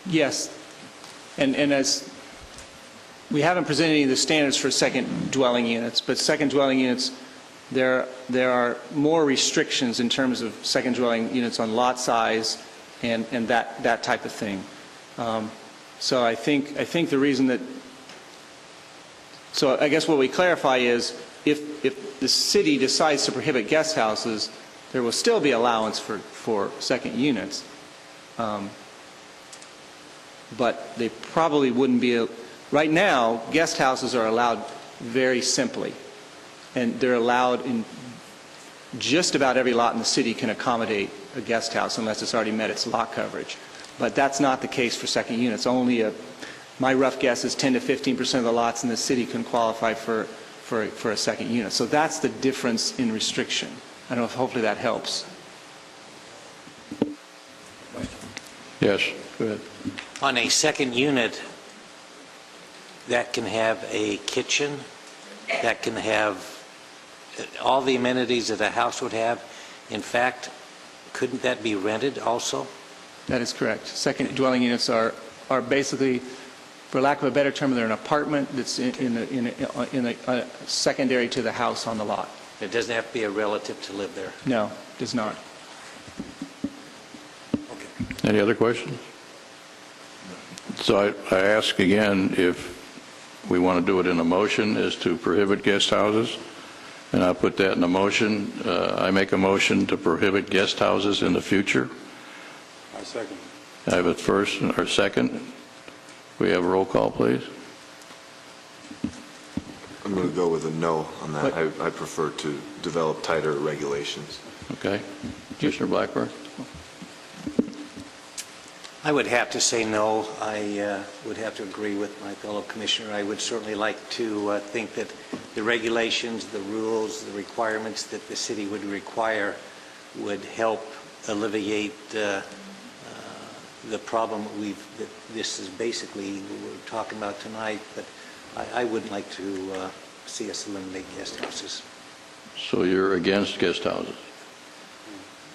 Yes, and as we haven't presented any of the standards for second dwelling units, but second dwelling units, there are more restrictions in terms of second dwelling units on lot size and that type of thing. So I think the reason that, so I guess what we clarify is if the city decides to prohibit guest houses, there will still be allowance for second units. But they probably wouldn't be, right now, guest houses are allowed very simply. And they're allowed in just about every lot in the city can accommodate a guest house unless it's already met its lot coverage. But that's not the case for second units. Only my rough guess is 10 to 15% of the lots in the city can qualify for a second unit. So that's the difference in restriction. I don't know if hopefully that helps. Yes, go ahead. On a second unit, that can have a kitchen, that can have all the amenities that a house would have. In fact, couldn't that be rented also? That is correct. Second dwelling units are basically, for lack of a better term, they're an apartment that's in a secondary to the house on the lot. It doesn't have to be a relative to live there. No, it does not. Okay. Any other questions? So I ask again if we want to do it in a motion is to prohibit guest houses, and I'll put that in a motion. I make a motion to prohibit guest houses in the future. I second. I have a first or second. We have a roll call, please. I'm going to go with a no on that. I prefer to develop tighter regulations. Okay. Commissioner Blackburn? I would have to say no. I would have to agree with my fellow commissioner. I would certainly like to think that the regulations, the rules, the requirements that the city would require would help alleviate the problem that this is basically what we're talking about tonight. But I wouldn't like to see us eliminate guest houses. So you're against guest houses?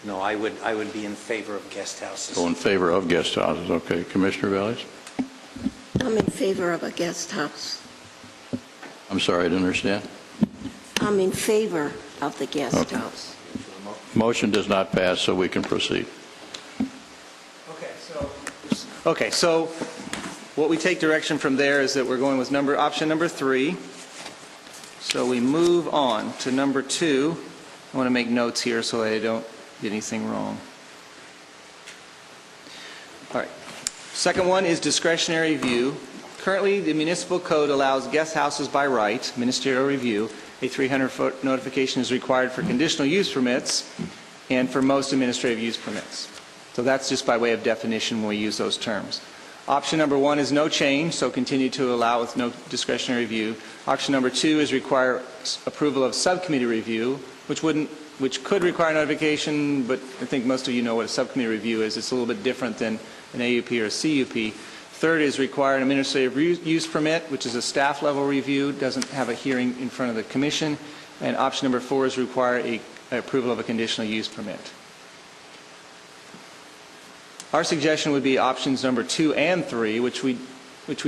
No, I would be in favor of guest houses. Oh, in favor of guest houses. Okay. Commissioner Valles? I'm in favor of a guest house. I'm sorry, I didn't understand. I'm in favor of the guest house. Motion does not pass, so we can proceed. Okay, so what we take direction from there is that we're going with option number 3. So we move on to number 2. I want to make notes here so I don't get anything wrong. All right. Second one is discretionary review. Currently, the municipal code allows guest houses by right, ministerial review. A 300-foot notification is required for conditional use permits and for most administrative use permits. So that's just by way of definition when we use those terms. Option number 1 is no change, so continue to allow with no discretionary review. Option number 2 is require approval of subcommittee review, which could require notification, but I think most of you know what a subcommittee review is. It's a little bit different than an AUP or a CUP. Third is require an administrative use permit, which is a staff level review, doesn't have a hearing in front of the commission. And option number 4 is require a approval of a conditional use permit. Our suggestion would be options number 2 and 3, which we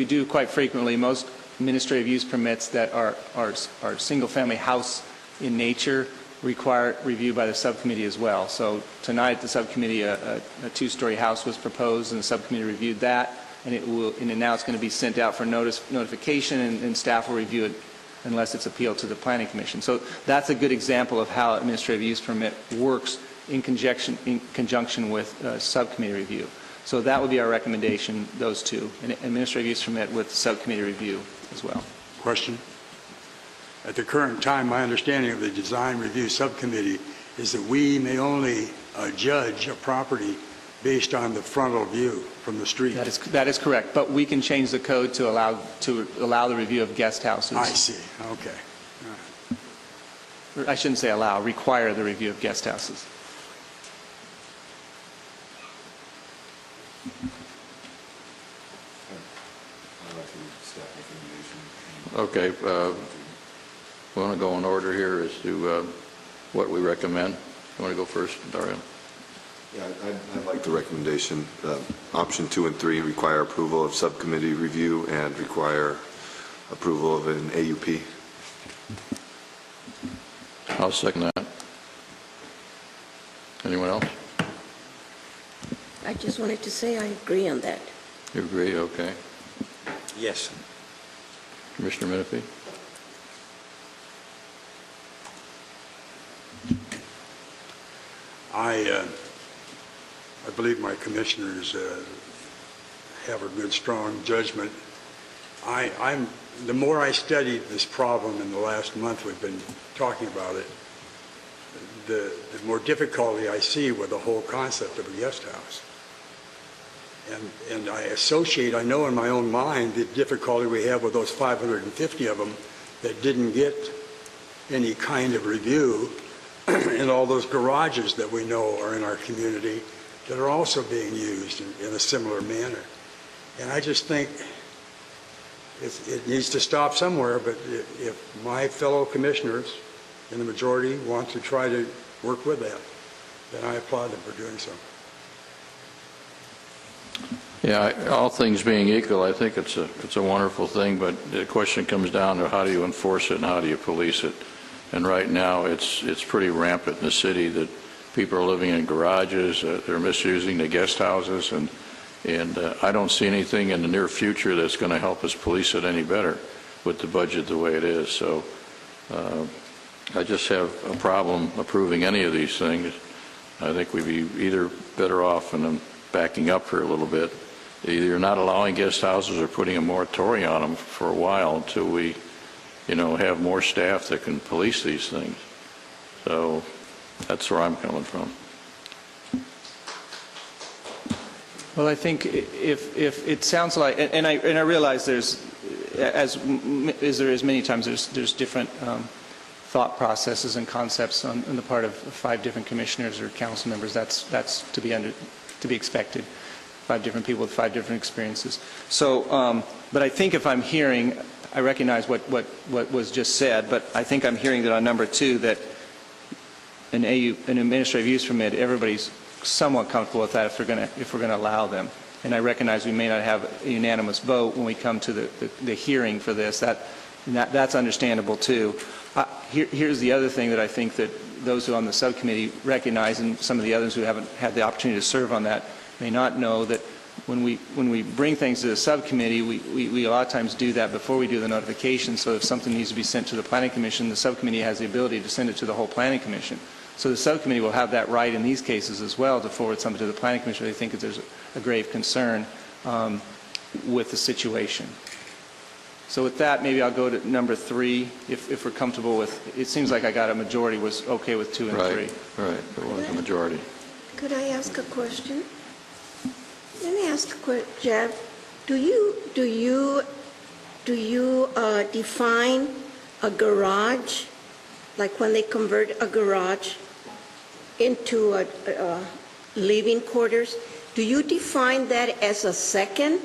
do quite frequently. Most administrative use permits that are single-family house in nature require review by the subcommittee as well. So tonight, the subcommittee, a 2-story house was proposed, and the subcommittee reviewed that, and now it's going to be sent out for notification, and staff will review it unless it's appealed to the Planning Commission. So that's a good example of how administrative use permit works in conjunction with subcommittee review. So that would be our recommendation, those two, an administrative use permit with subcommittee review as well. Question? At the current time, my understanding of the design review subcommittee is that we may only judge a property based on the frontal view from the street. That is correct, but we can change the code to allow the review of guest houses. I see. Okay. Or I shouldn't say allow, require the review of guest houses. Okay, we want to go in order here as to what we recommend. You want to go first, Dario? Yeah, I'd like the recommendation, option 2 and 3 require approval of subcommittee review and require approval of an AUP. I'll second that. Anyone else? I just wanted to say I agree on that. You agree? Okay. Yes. Commissioner Menifee? I believe my commissioners have a good, strong judgment. The more I studied this problem in the last month we've been talking about it, the more difficulty I see with the whole concept of a guest house. And I know in my own mind the difficulty we have with those 550 of them that didn't get any kind of review, and all those garages that we know are in our community that are also being used in a similar manner. And I just think it needs to stop somewhere, but if my fellow commissioners in the majority want to try to work with that, then I applaud them for doing so. Yeah, all things being equal, I think it's a wonderful thing, but the question comes down to how do you enforce it and how do you police it? And right now, it's pretty rampant in the city that people are living in garages, they're misusing the guest houses, and I don't see anything in the near future that's going to help us police it any better with the budget the way it is. So I just have a problem approving any of these things. I think we'd be either better off, and I'm backing up here a little bit, either not allowing guest houses or putting a moratorium on them for a while until we, have more staff that can police these things. So that's where I'm coming from. Well, I think if it sounds like, and I realize there's, as there is many times, there's different thought processes and concepts on the part of 5 different commissioners or council members. That's to be expected. 5 different people with 5 different experiences. So, but I think if I'm hearing, I recognize what was just said, but I think I'm hearing that on number 2 that an administrative use permit, everybody's somewhat comfortable with that if we're going to allow them. And I recognize we may not have a unanimous vote when we come to the hearing for this. That's understandable too. Here's the other thing that I think that those who are on the subcommittee recognize, and some of the others who haven't had the opportunity to serve on that may not know, that when we bring things to the subcommittee, we a lot of times do that before we do the notification. So if something needs to be sent to the Planning Commission, the subcommittee has the ability to send it to the whole Planning Commission. So the subcommittee will have that right in these cases as well to forward something to the Planning Commission if they think that there's a grave concern with the situation. So with that, maybe I'll go to number 3, if we're comfortable with. It seems like I got a majority was okay with 2 and 3. Right, it was a majority. Could I ask a question? Let me ask a question, Jeff. Do you define a garage, like when they convert a garage into a living quarters? Do you define that as a second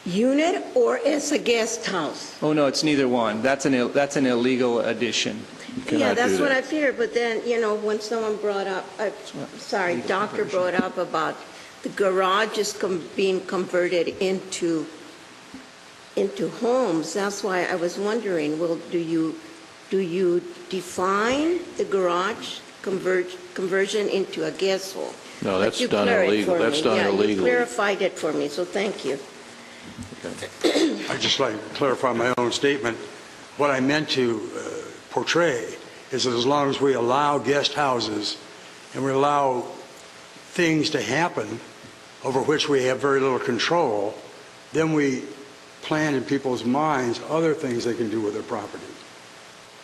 unit or as a guest house? Oh, no, it's neither one. That's an illegal addition. Yeah, Cannot do that's what that. I feared, but then, when someone brought up, doctor brought up about the garage is being converted into homes, that's why I was wondering, well, do you define the garage conversion into a guest home? No, But that's you done clarified illegal. for That's me. done Yeah, you illegally. clarified it for me, so thank you. I'd just like to clarify my own statement. What I meant to portray is that as long as we allow guest houses and we allow things to happen over which we have very little control, then we plant in people's minds other things they can do with their property.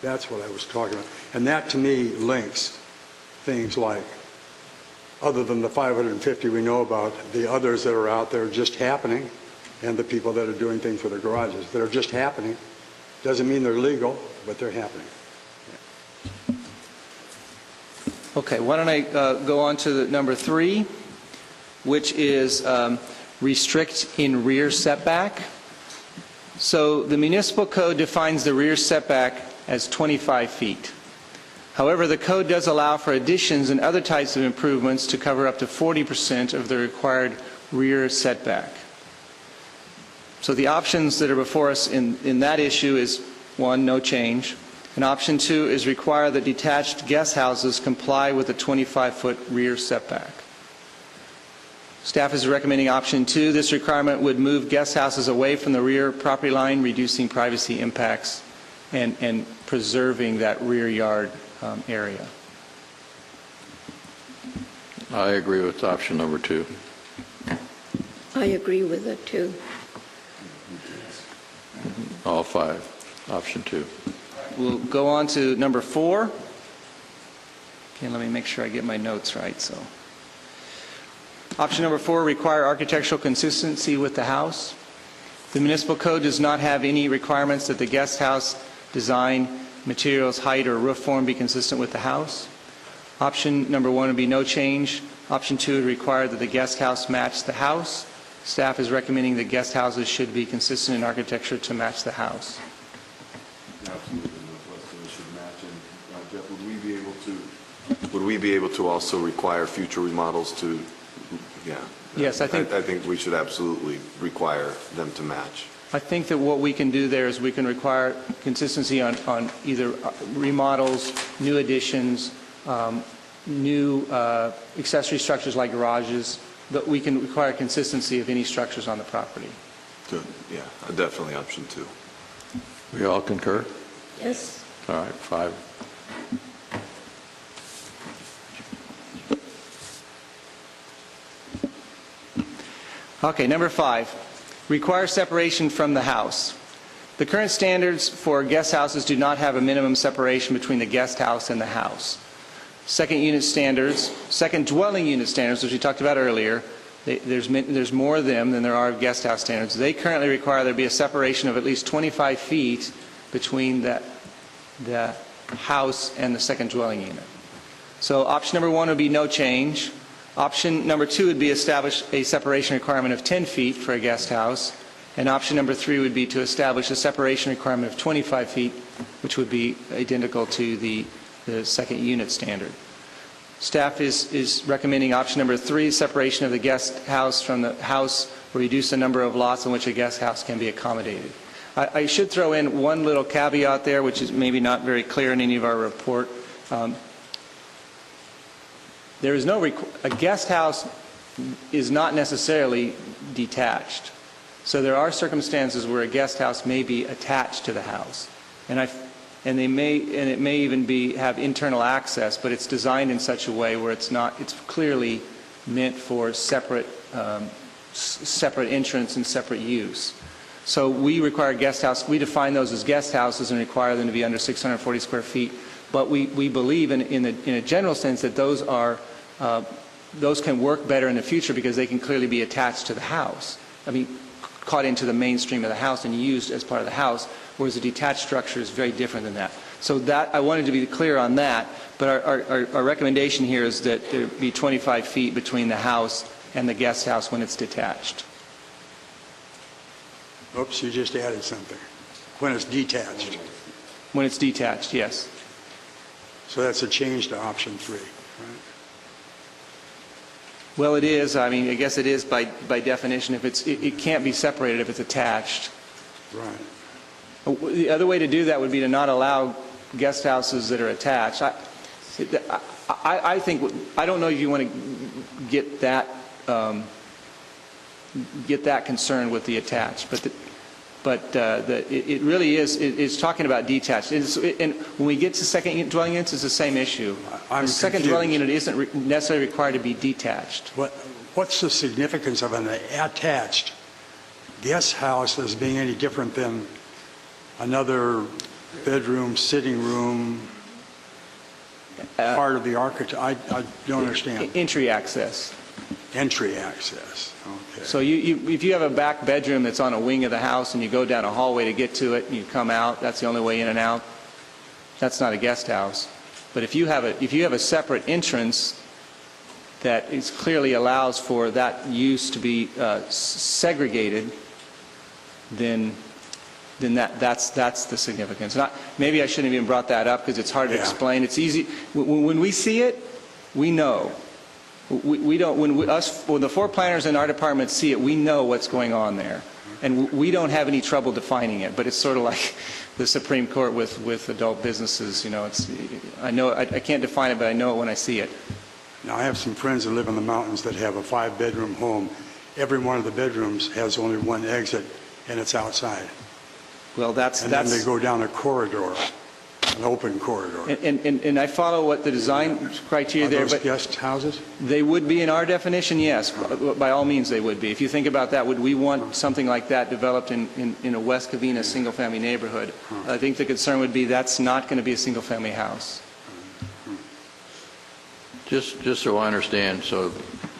That's what I was talking about. And that, to me, links things like, other than the 550 we know about, the others that are out there just happening, and the people that are doing things with their garages that are just happening. Doesn't mean they're legal, but they're happening. Okay, why don't I go on to the number 3, which is restrict in rear setback. So the municipal code defines the rear setback as 25 feet. However, the code does allow for additions and other types of improvements to cover up to 40% of the required rear setback. So the options that are before us in that issue is, 1, no change. And option 2 is require that detached guest houses comply with the 25-foot rear setback. Staff is recommending option 2. This requirement would move guest houses away from the rear property line, reducing privacy impacts and preserving that rear yard area. I agree with option number 2. I agree with it, too. All 5. Option 2. We'll go on to number 4. Okay, let me make sure I get my notes right. So, option number 4, require architectural consistency with the house. The municipal code does not have any requirements that the guest house design, materials, height, or roof form be consistent with the house. Option number 1 would be no change. Option 2 would require that the guest house match the house. Staff is recommending that guest houses should be consistent in architecture to match the house. Absolutely, we should match. And Jeff, would we be able to also require future remodels to, yeah. Yes, I think we should absolutely require them to match. I think that what we can do there is we can require consistency on either remodels, new additions, new accessory structures like garages, but we can require consistency of any structures on the property. Good, yeah, definitely option 2. We all concur? Yes. All right, 5. Okay, number 5, require separation from the house. The current standards for guest houses do not have a minimum separation between the guest house and the house. Second dwelling unit standards, which we talked about earlier, there's more of them than there are guest house standards. They currently require there be a separation of at least 25 feet between the house and the second dwelling unit. So option number 1 would be no change. Option number 2 would be establish a separation requirement of 10 feet for a guest house. And option number 3 would be to establish a separation requirement of 25 feet, which would be identical to the second unit standard. Staff is recommending option number 3, separation of the guest house from the house, or reduce the number of lots in which a guest house can be accommodated. I should throw in one little caveat there, which is maybe not very clear in any of our report. There is a guest house is not necessarily detached. So there are circumstances where a guest house may be attached to the house, and it may even have internal access, but it's designed in such a way where it's clearly meant for separate entrance and separate use. So we require guest house. We define those as guest houses and require them to be under 640 square feet. But we believe in a general sense that those can work better in the future because they can clearly be attached to the house. I mean, caught into the mainstream of the house and used as part of the house, whereas a detached structure is very different than that. So that I wanted to be clear on that, but our recommendation here is that there be 25 feet between the house and the guest house when it's detached. Oops, you just added something. When it's detached. When it's detached, yes. So that's a change to option 3, right? Well, it is. I mean, I guess it is by definition. If it can't be separated if it's attached. Right. The other way to do that would be to not allow guest houses that are attached. I think, I don't know if you want to get that concerned with the attached, it really is, it's talking about detached. And when we get to second dwelling units, it's the same issue. I'm The second confused. dwelling unit isn't necessarily required to be detached. What's the significance of an attached guest house as being any different than another bedroom, sitting room, part of the architect? I don't understand. Entry access. Entry access, okay. So if you have a back bedroom that's on a wing of the house and you go down a hallway to get to it and you come out, that's the only way in and out, that's not a guest house. But if you have a separate entrance that is clearly allows for that use to be segregated, then that's the significance. Maybe I shouldn't have even brought that up because it's hard to explain. It's easy. When we see it, we know. We don't. When the four planners in our department see it, we know what's going on there, and we don't have any trouble defining it. But it's sort of like the Supreme Court with adult businesses. You know, I know I can't define it, but I know it when I see it. Now, I have some friends that live in the mountains that have a 5-bedroom home. Every one of the bedrooms has only one exit, and it's outside. Well, then they go down a corridor, an open corridor. And I follow what the design criteria there. Are those But guest houses? they would be in our definition, yes. By all means, they would be. If you think about that, would we want something like that developed in a West Covina single-family neighborhood? I think the concern would be that's not going to be a single-family house. Just so I understand, so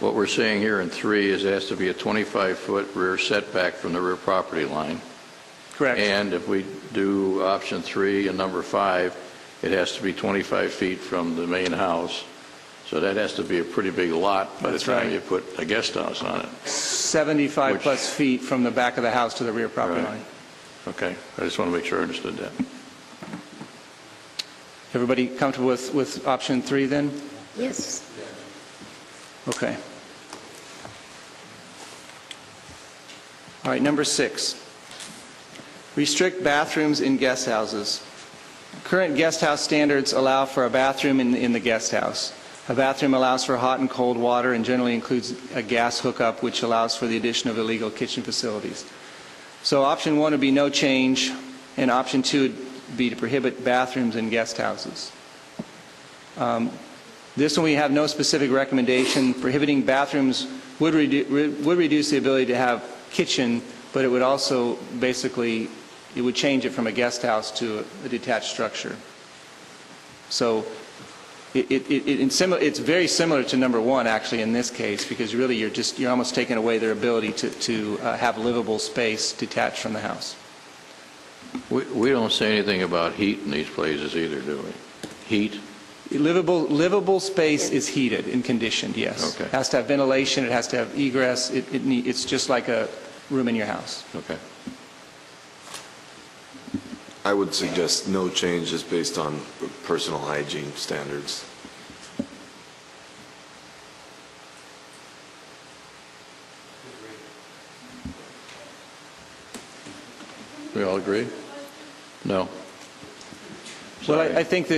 what we're saying here in 3 is it has to be a 25-foot rear setback from the rear property line. Correct. And if we do option 3 and number 5, it has to be 25 feet from the main house. So that has to be a pretty big lot by the time you put a guest house on it. 75 plus feet from the back of the house to the rear property line. Okay, I just want to make sure I understood that. Everybody comfortable with option 3 then? Yes. Okay. All right, number 6. Restrict bathrooms in guest houses. Current guest house standards allow for a bathroom in the guest house. A bathroom allows for hot and cold water and generally includes a gas hookup, which allows for the addition of illegal kitchen facilities. So option 1 would be no change, and option 2 would be to prohibit bathrooms in guest houses. This one we have no specific recommendation. Prohibiting bathrooms would reduce the ability to have kitchen, but it would also basically, it would change it from a guest house to a detached structure. So it's very similar to number 1 actually in this case, because really you're almost taking away their ability to have livable space detached from the house. We don't say anything about heat in these places either, do we? Heat? Livable space is heated and conditioned, yes. Okay. It has to have ventilation, it has to have egress, it's just like a room in your house. Okay. I would suggest no changes based on personal hygiene standards. We all agree? No. Well, I think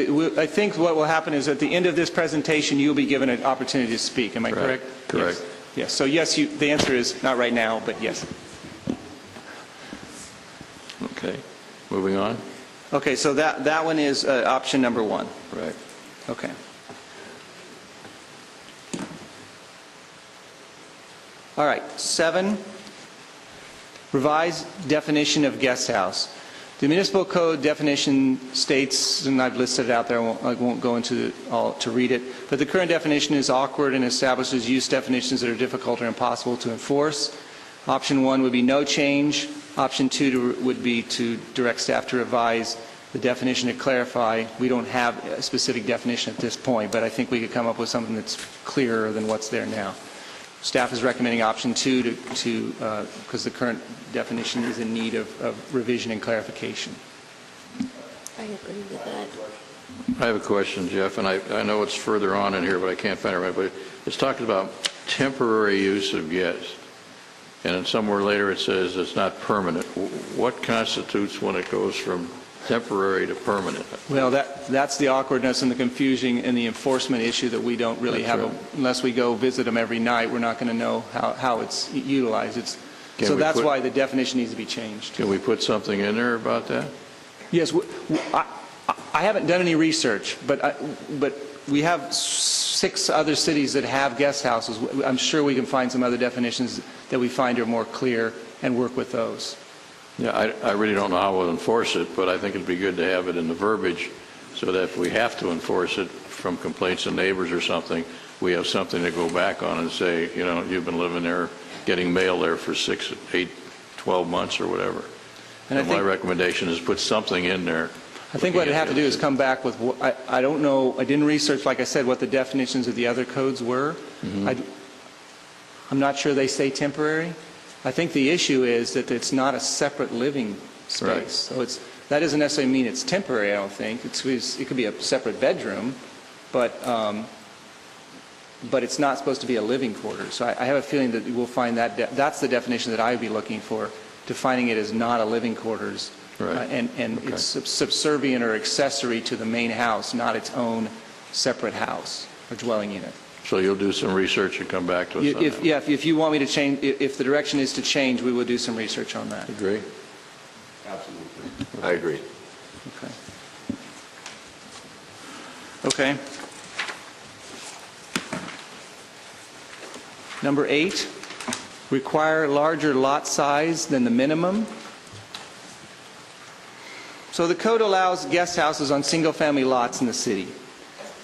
what will happen is at the end of this presentation, you'll be given an opportunity to speak. Am I correct? Correct. Yes. So yes, the answer is not right now, but yes. Okay. Moving on? Okay, so that one is option number 1. Right. Okay. All right, 7, revised definition of guest house. The municipal code definition states, and I've listed it out there, I won't go into all to read it, but the current definition is awkward and establishes use definitions that are difficult or impossible to enforce. Option 1 would be no change. Option 2 would be to direct staff to revise the definition to clarify. We don't have a specific definition at this point, but I think we could come up with something that's clearer than what's there now. Staff is recommending option 2 because the current definition is in need of revision and clarification. I agree with that. I have a question, Jeff, and I know it's further on in here, but I can't find it right, but it's talking about temporary use of guests, and then somewhere later it says it's not permanent. What constitutes when it goes from temporary to permanent? Well, that's the awkwardness and the confusion and the enforcement issue that we don't really That's have. right. Unless we go visit them every night, we're not going to know how it's utilized. Can So we that's put- why the definition needs to be changed. Can we put something in there about that? Yes, I haven't done any research, but we have 6 other cities that have guest houses. I'm sure we can find some other definitions that we find are more clear and work with those. Yeah, I really don't know how we'll enforce it, but I think it'd be good to have it in the verbiage so that if we have to enforce it from complaints of neighbors or something, we have something to go back on and say, you know, you've been living there, getting mail there for 6, 8, 12 months or whatever. And I my think- recommendation is put something in there. I think what I'd have to do is come back with, I don't know, I didn't research, like I said, what the definitions of the other codes were. I'm not sure they say temporary. I think the issue is that it's not a separate living space. Right. So that doesn't necessarily mean it's temporary, I don't think. It could be a separate bedroom, but it's not supposed to be a living quarters. So I have a feeling that we'll find that's the definition that I would be looking for, defining it as not a living quarters. Right. And Okay. it's subservient or accessory to the main house, not its own separate house or dwelling unit. So you'll do some research and come back to us on that. If you want me to change, if the direction is to change, we will do some research on that. Agree? Absolutely. I agree. Okay. Number 8, require larger lot size than the minimum. So the code allows guest houses on single-family lots in the city.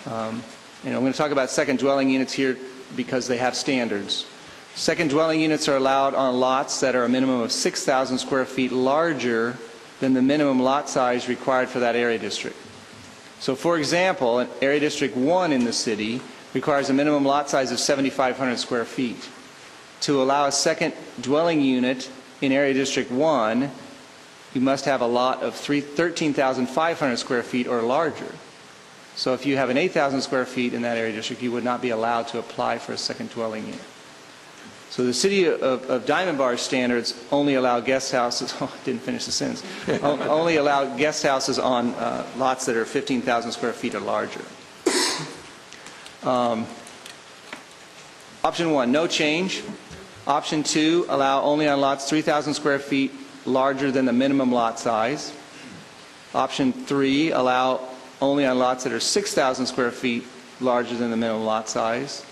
I'm going to talk about second dwelling units here because they have standards. Second dwelling units are allowed on lots that are a minimum of 6,000 square feet larger than the minimum lot size required for that area district. So, for example, an Area District 1 in the city requires a minimum lot size of 7,500 square feet. To allow a second dwelling unit in Area District 1, you must have a lot of 13,500 square feet or larger. So if you have an 8,000 square feet in that area district, you would not be allowed to apply for a second dwelling unit. So the city of Diamond Bar standards only allow guest houses, I didn't finish the sentence, only allow guest houses on lots that are 15,000 square feet or larger. Option 1, no change. Option 2, allow only on lots 3,000 square feet larger than the minimum lot size. Option 3, allow only on lots that are 6,000 square feet larger than the minimum lot size.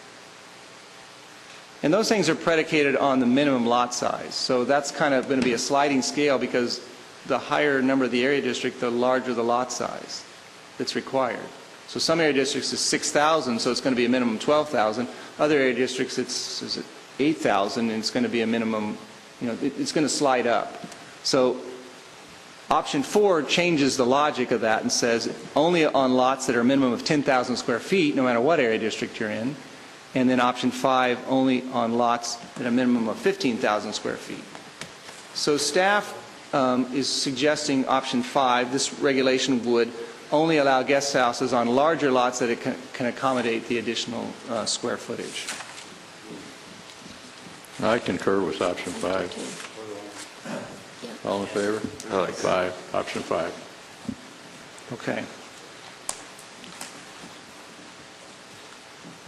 And those things are predicated on the minimum lot size. So that's kind of going to be a sliding scale because the higher number of the area district, the larger the lot size that's required. So some area districts is 6,000, so it's going to be a minimum 12,000. Other area districts, it's 8,000, and it's going to be a minimum, it's going to slide up. So option 4 changes the logic of that and says only on lots that are a minimum of 10,000 square feet, no matter what area district you're in. And then option 5, only on lots at a minimum of 15,000 square feet. So staff is suggesting option 5. This regulation would only allow guest houses on larger lots that it can accommodate the additional square footage. I concur with option 5. All in favor? I like that. 5, option 5. Okay.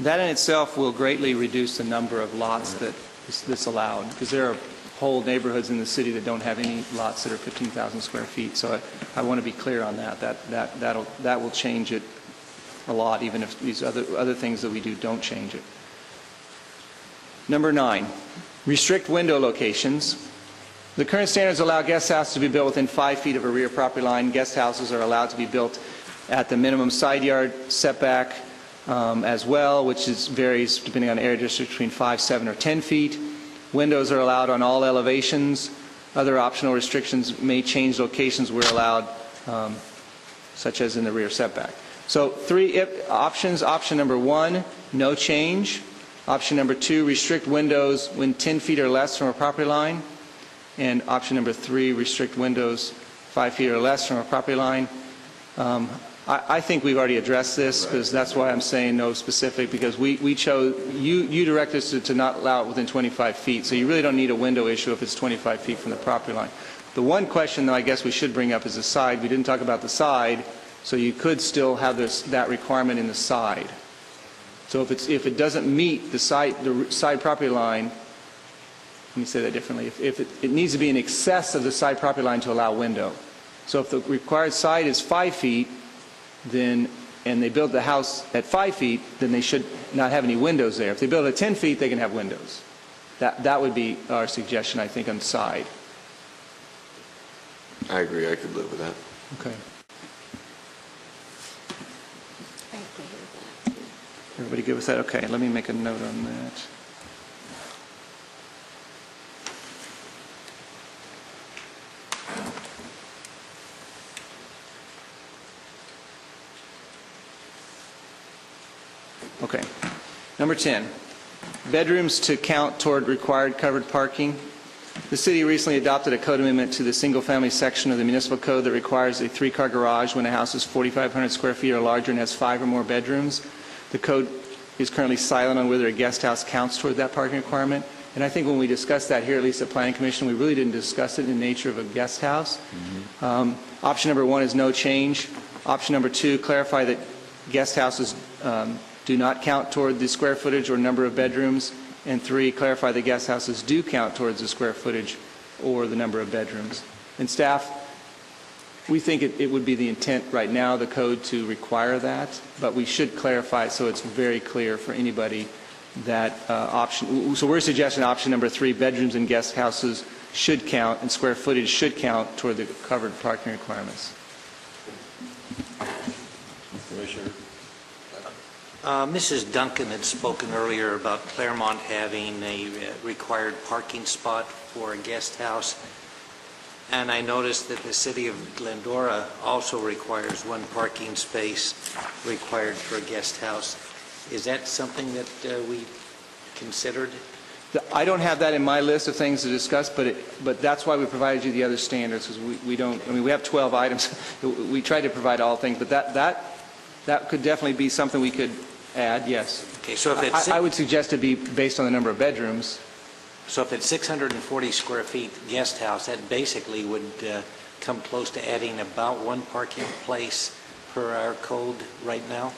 That in itself will greatly reduce the number of lots that's allowed, because there are whole neighborhoods in the city that don't have any lots that are 15,000 square feet. So I want to be clear on that. That will change it a lot, even if these other things that we do don't change it. Number 9, restrict window locations. The current standards allow guest houses to be built within 5 feet of a rear property line. Guest houses are allowed to be built at the minimum side yard setback as well, which varies depending on area district between 5, 7, or 10 feet. Windows are allowed on all elevations. Other optional restrictions may change locations where allowed, such as in the rear setback. So 3 options. Option number 1, no change. Option number 2, restrict windows when 10 feet or less from a property line. And option number 3, restrict windows 5 feet or less from a property line. I think we've already addressed this, because that's why I'm saying no specific, because we chose, you direct us to not allow it within 25 feet, so you really don't need a window issue if it's 25 feet from the property line. The one question, though, I guess we should bring up is the side. We didn't talk about the side, so you could still have that requirement in the side. So if it doesn't meet the side property line, let me say that differently. If it needs to be in excess of the side property line to allow window. So if the required side is 5 feet, and they build the house at 5 feet, then they should not have any windows there. If they build at 10 feet, they can have windows. That would be our suggestion, I think, on the side. I agree, I could live with that. Okay. Everybody good with that? Okay, let me make a note on that. Okay. Number 10, bedrooms to count toward required covered parking. The city recently adopted a code amendment to the single-family section of the municipal code that requires a 3-car garage when a house is 4,500 square feet or larger and has 5 or more bedrooms. The code is currently silent on whether a guest house counts toward that parking requirement. And I think when we discussed that here, at least at Planning Commission, we really didn't discuss it in the nature of a guest house. Option number 1 is no change. Option number 2, clarify that guest houses do not count toward the square footage or number of bedrooms. And 3, clarify that guest houses do count towards the square footage or the number of bedrooms. And staff, we think it would be the intent right now, the code, to require that, but we should clarify it so it's very clear for anybody that option. So we're suggesting option number 3, bedrooms and guest houses should count and square footage should count toward the covered parking requirements. Commissioner? Mrs. Duncan had spoken earlier about Claremont having a required parking spot for a guest house, and I noticed that the city of Glendora also requires 1 parking space required for a guest house. Is that something that we considered? I don't have that in my list of things to discuss, but that's why we provided you the other standards, because we don't, I mean, we have 12 items. We try to provide all things, but that could definitely be something we could add, yes. Okay, so if it's I would suggest it be based on the number of bedrooms. So if it's 640 square feet guest house, that basically would come close to adding about 1 parking place per our code right now?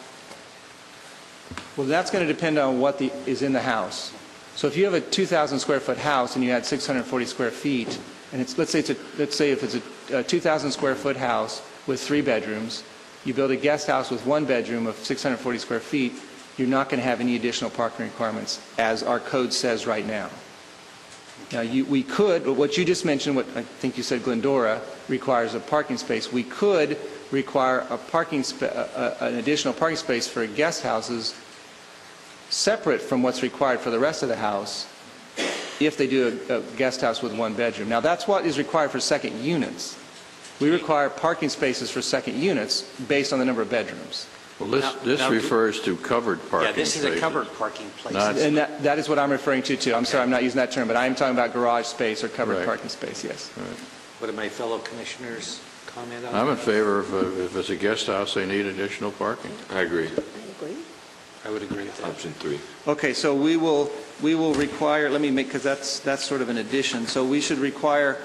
Well, that's going to depend on what is in the house. So if you have a 2,000 square foot house and you had 640 square feet, and let's say if it's a 2,000 square foot house with 3 bedrooms, you build a guest house with 1 bedroom of 640 square feet, you're not going to have any additional parking requirements, as our code says right now. Now, we could, what you just mentioned, what I think you said Glendora requires a parking space. We could require an additional parking space for guest houses separate from what's required for the rest of the house if they do a guest house with 1 bedroom. Now, that's what is required for second units. We require parking spaces for second units based on the number of bedrooms. Well, this refers to covered parking Yeah, this is spaces. a covered parking place. And that is what I'm referring to, too. I'm sorry, I'm not using that term, but I'm talking about garage space or covered Right. parking space, yes. Right. What do my fellow commissioners comment on that? I'm in favor of if it's a guest house, they need additional parking. I agree. I would agree with that. Option 3. Okay, so we will require, let me make, because that's sort of an addition. So we should require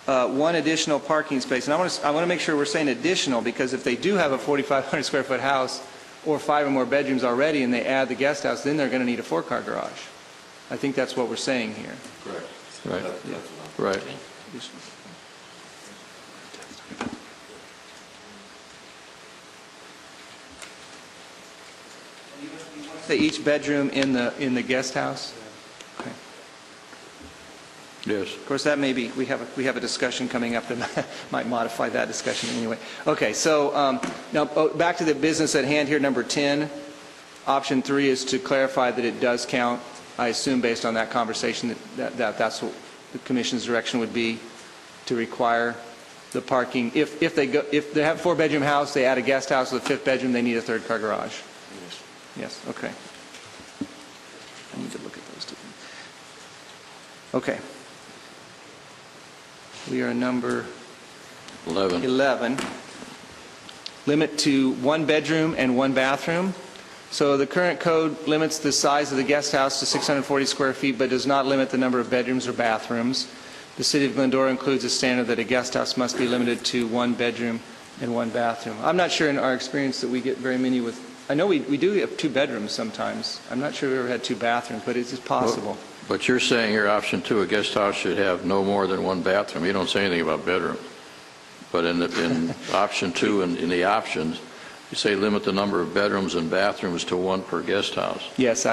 1 additional parking space. And I want to make sure we're saying additional, because if they do have a 4,500 square foot house or 5 or more bedrooms already and they add the guest house, then they're going to need a 4-car garage. I think that's what we're saying here. Correct. Right. That's Right. Each bedroom in the guest house? Okay. Yes. Of course, that may be, we have a discussion coming up that might modify that discussion anyway. Okay, so now back to the business at hand here, number 10. Option 3 is to clarify that it does count. I assume based on that conversation that's what the Commission's direction would be, to require the parking. If they have a 4-bedroom house, they add a guest house with a 5th bedroom, they need a 3rd-car garage. Yes, okay. I need to look at those two things. Okay. We are number 11. Limit to 1 bedroom and 1 bathroom. So the current code limits the size of the guest house to 640 square feet, but does not limit the number of bedrooms or bathrooms. The City of Glendora includes a standard that a guest house must be limited to 1 bedroom and 1 bathroom. I'm not sure in our experience that we get very many with, I know we do have 2 bedrooms sometimes. I'm not sure we ever had 2 bathrooms, but it's possible. But you're saying here, option 2, a guest house should have no more than 1 bathroom. You don't say anything about bedroom. But in option 2, in the options, you say limit the number of bedrooms and bathrooms to 1 per guest house. Yes,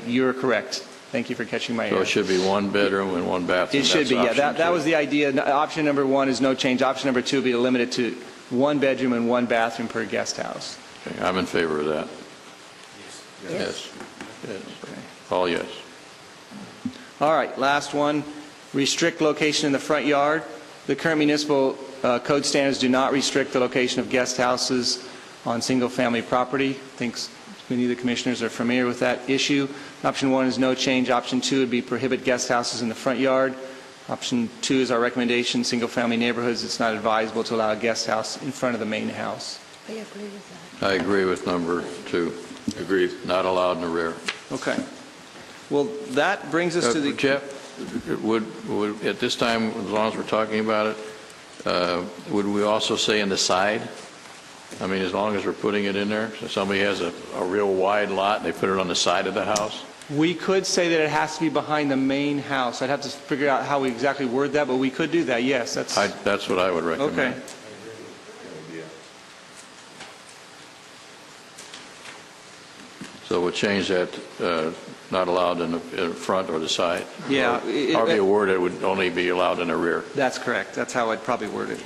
you're correct. Thank you for catching my So error. it should be 1 bedroom and 1 bathroom. It should be, yeah. That was the idea. Option number 1 is no change. Option number 2 would be limited to 1 bedroom and 1 bathroom per guest house. Okay, I'm in favor of that. Yes. Yes. All yes. All right, last one. Restrict location in the front yard. The current municipal code standards do not restrict the location of guest houses on single-family property. I think many of the commissioners are familiar with that issue. Option 1 is no change. Option 2 would be prohibit guest houses in the front yard. Option 2 is our recommendation, single-family neighborhoods. It's not advisable to allow a guest house in front of the main house. I agree with that. I agree with number 2. Agreed. Not allowed in the rear. Okay. Well, that brings us to the... Jeff, would at this time, as long as we're talking about it, would we also say in the side? I mean, as long as we're putting it in there, so somebody has a real wide lot and they put it on the side of the house? We could say that it has to be behind the main house. I'd have to figure out how we exactly word that, but we could do that, yes. That's what I would recommend. Okay. So we'll change that, not allowed in the front or the side? Yeah. However you word it, would only be allowed in the rear. That's correct. That's how I'd probably word it.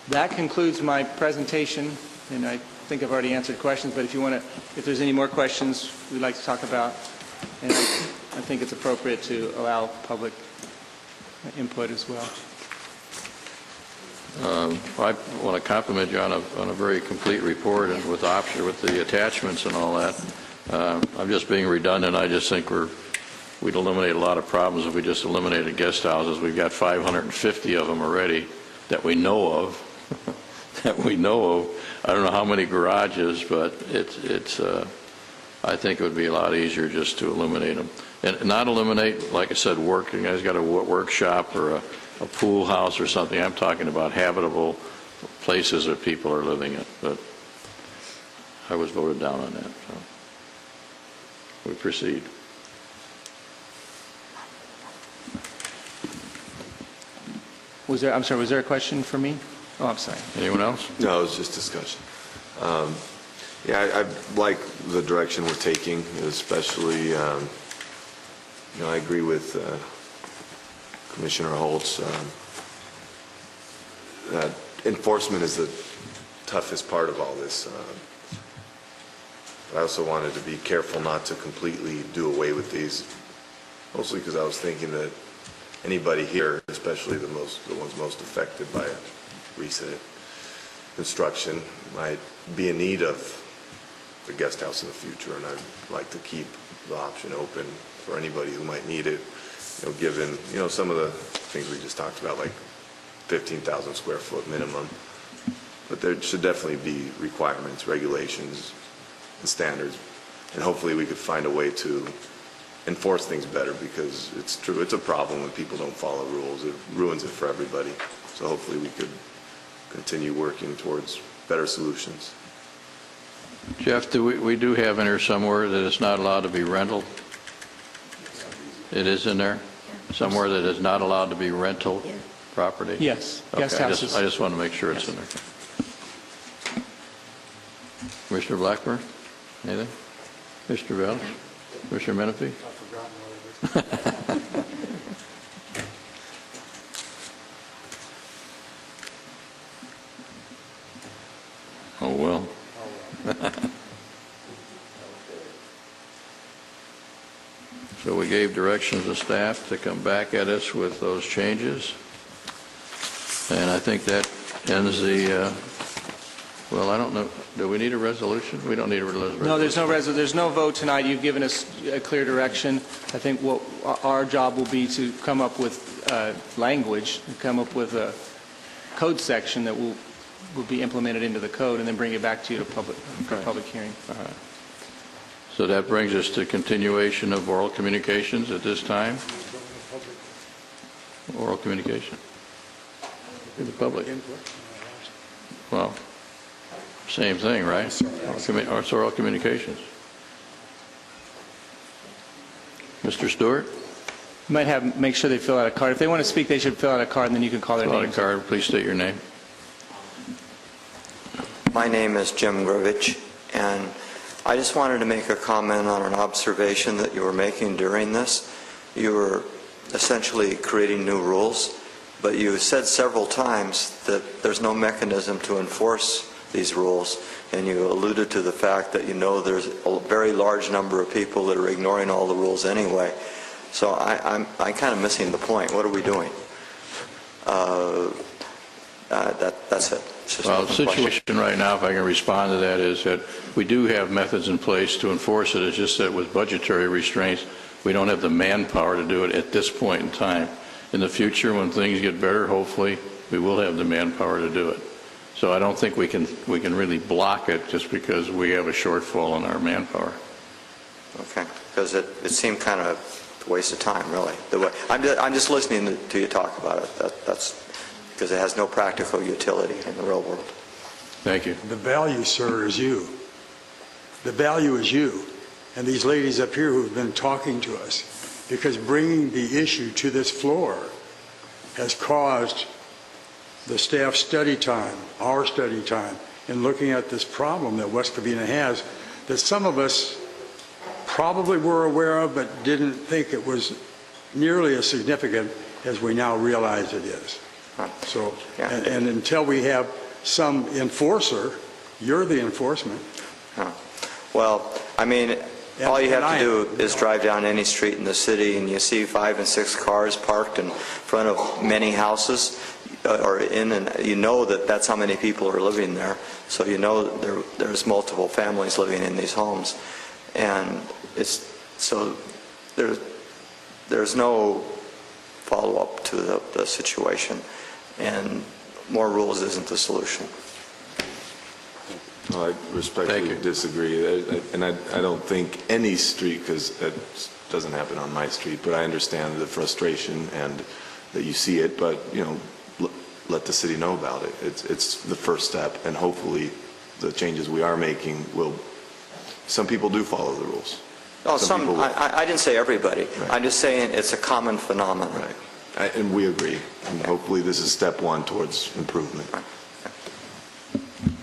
That concludes my presentation, and I think I've already answered questions, but if there's any more questions we'd like to talk about, and I think it's appropriate to allow public input as well. I want to compliment you on a very complete report and with the attachments and all that. I'm just being redundant. I just think we'd eliminate a lot of problems if we just eliminated guest houses. We've got 550 of them already that we know of. That we know of. I don't know how many garages, but I think it would be a lot easier just to eliminate them. And not eliminate, like I said, work. You guys got a workshop or a pool house or something. I'm talking about habitable places that people are living in. But I was voted down on that. So we proceed. Was there a question for me? Oh, I'm sorry. Anyone else? No, it was just discussion. I like the direction we're taking, especially, I agree with Commissioner Holtz that enforcement is the toughest part of all this. But I also wanted to be careful not to completely do away with these, mostly because I was thinking that anybody here, especially the ones most affected by recent construction, might be in need of the guest house in the future, and I'd like to keep the option open for anybody who might need it, given, some of the things we just talked about, like 15,000 square foot minimum. But there should definitely be requirements, regulations, and standards, and hopefully we could find a way to enforce things better, because it's true, it's a problem when people don't follow rules. It ruins it for everybody. So hopefully we could continue working towards better solutions. Jeff, we do have in here somewhere that it's not allowed to be rental? It is in there? Somewhere that is not allowed to be rental property? Yes, Okay, guest houses. I just want to make sure it's in there. Commissioner Blackburn, anything? Mr. Velch? Commissioner Menifee? Oh, well. So we gave directions to staff to come back at us with those changes. And I think that ends the Well, I don't know, do we need a resolution? We don't need a resolution. No, there's no vote tonight. You've given us a clear direction. I think what our job will be to come up with language, come up with a code section that will be implemented into the code, and then bring it back to you for public hearing. So that brings us to continuation of oral communications at this time. Oral communication. To the public. Well, same thing, right? It's oral communications. Mr. Stewart? You might make sure they fill out a card. If they want to speak, they should fill out a card, and then you can call their Fill out name. a card. Please state your name. My name is Jim Grovich, and I just wanted to make a comment on an observation that you were making during this. You were essentially creating new rules, but you said several times that there's no mechanism to enforce these rules, and you alluded to the fact that you know there's a very large number of people that are ignoring all the rules anyway. So I'm kind of missing the point. What are we doing? That's it. Well, the situation right now, if I can respond to that, is that we do have methods in place to enforce it. It's just that with budgetary restraints, we don't have the manpower to do it at this point in time. In the future, when things get better, hopefully, we will have the manpower to do it. So I don't think we can really block it just because we have a shortfall in our manpower. Okay, because it seemed kind of a waste of time, really. I'm just listening to you talk about it. That's because it has no practical utility in the real world. Thank you. The value, sir, is you. The value is you. And these ladies up here who've been talking to us, because bringing the issue to this floor has caused the staff study time, our study time, in looking at this problem that West Covina has, that some of us probably were aware of but didn't think it was nearly as significant as we now realize it is. So, and until we have some enforcer, you're the enforcement. Well, I mean, all you have to do is drive down any street in the city and you see 5 and 6 cars parked in front of many houses, and you know that's how many people are living there. So you know there's multiple families living in these homes, and there's no follow-up to the situation, and more rules isn't the solution. Well, I respectfully disagree, and I don't think any street, because it doesn't happen on my street, but I understand the frustration and that you see it, but let the city know about it. It's the first step, and hopefully the changes we are making will. Some people do follow the rules. Oh, I didn't say everybody. Right. I'm just saying it's a common phenomenon. Right, and we agree. And hopefully this is step one towards improvement. Right.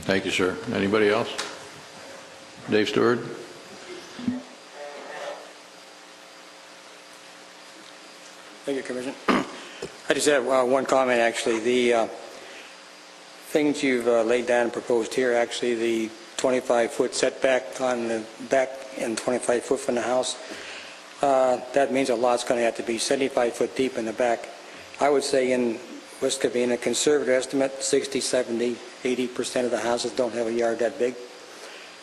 Thank you, sir. Anybody else? Dave Stewart? Thank you, Commissioner. I just have one comment, actually. The things you've laid down and proposed here, actually, the 25-foot setback on the back and 25 foot from the house, that means a lot's going to have to be 75 foot deep in the back. I would say in West Covina, conservative estimate, 60, 70, 80% of the houses don't have a yard that big.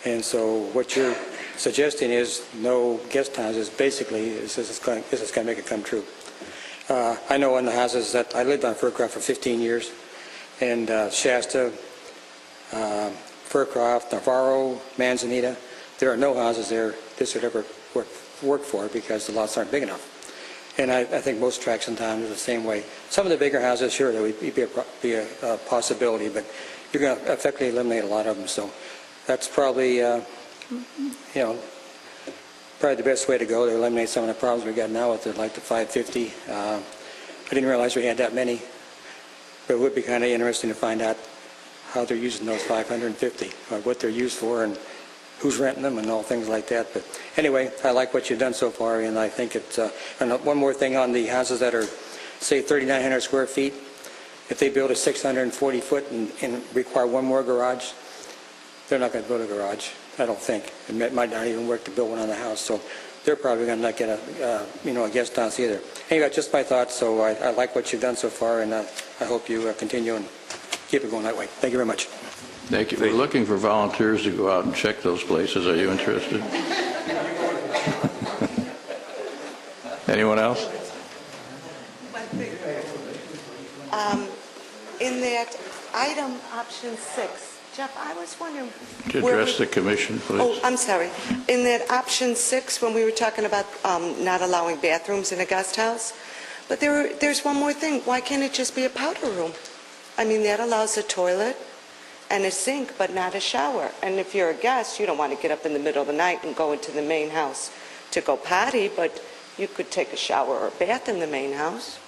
And so what you're suggesting is no guest houses. Basically, this is going to make it come true. I know in the houses that I lived on Furcroft for 15 years, and Shasta, Furcroft, Navarro, Manzanita, there are no houses there this would ever work for because the lots aren't big enough. And I think most tracts in town are the same way. Some of the bigger houses, sure, there would be a possibility, but you're going to effectively eliminate a lot of them. So that's probably, probably the best way to go to eliminate some of the problems we got now with like the 550. I didn't realize we had that many, but it would be kind of interesting to find out how they're using those 550, or what they're used for, and who's renting them, and all things like that. But anyway, I like what you've done so far, and I think it's. And one more thing on the houses that are, say, 3,900 square feet. If they build a 640 foot and require one more garage, they're not going to build a garage. I don't think. It might not even work to build one on the house. So they're probably going to not get a guest house either. Anyway, just my thoughts. So I like what you've done so far, and I hope you continue and keep keep it going that way. Thank you very much. Thank you. We're looking for volunteers to go out and check those places. Are you interested? Anyone else? In that item, option 6, Jeff, I was wondering... To where address the commission, please. Oh, I'm sorry. In that option 6, when we were talking about not allowing bathrooms in a guest house, but there's one more thing. Why can't it just be a powder room? I mean, that allows a toilet and a sink, but not a shower. And if you're a guest, you don't want to get up in the middle of the night and go into the main house to go potty, but you could take a shower or a bath in the main house.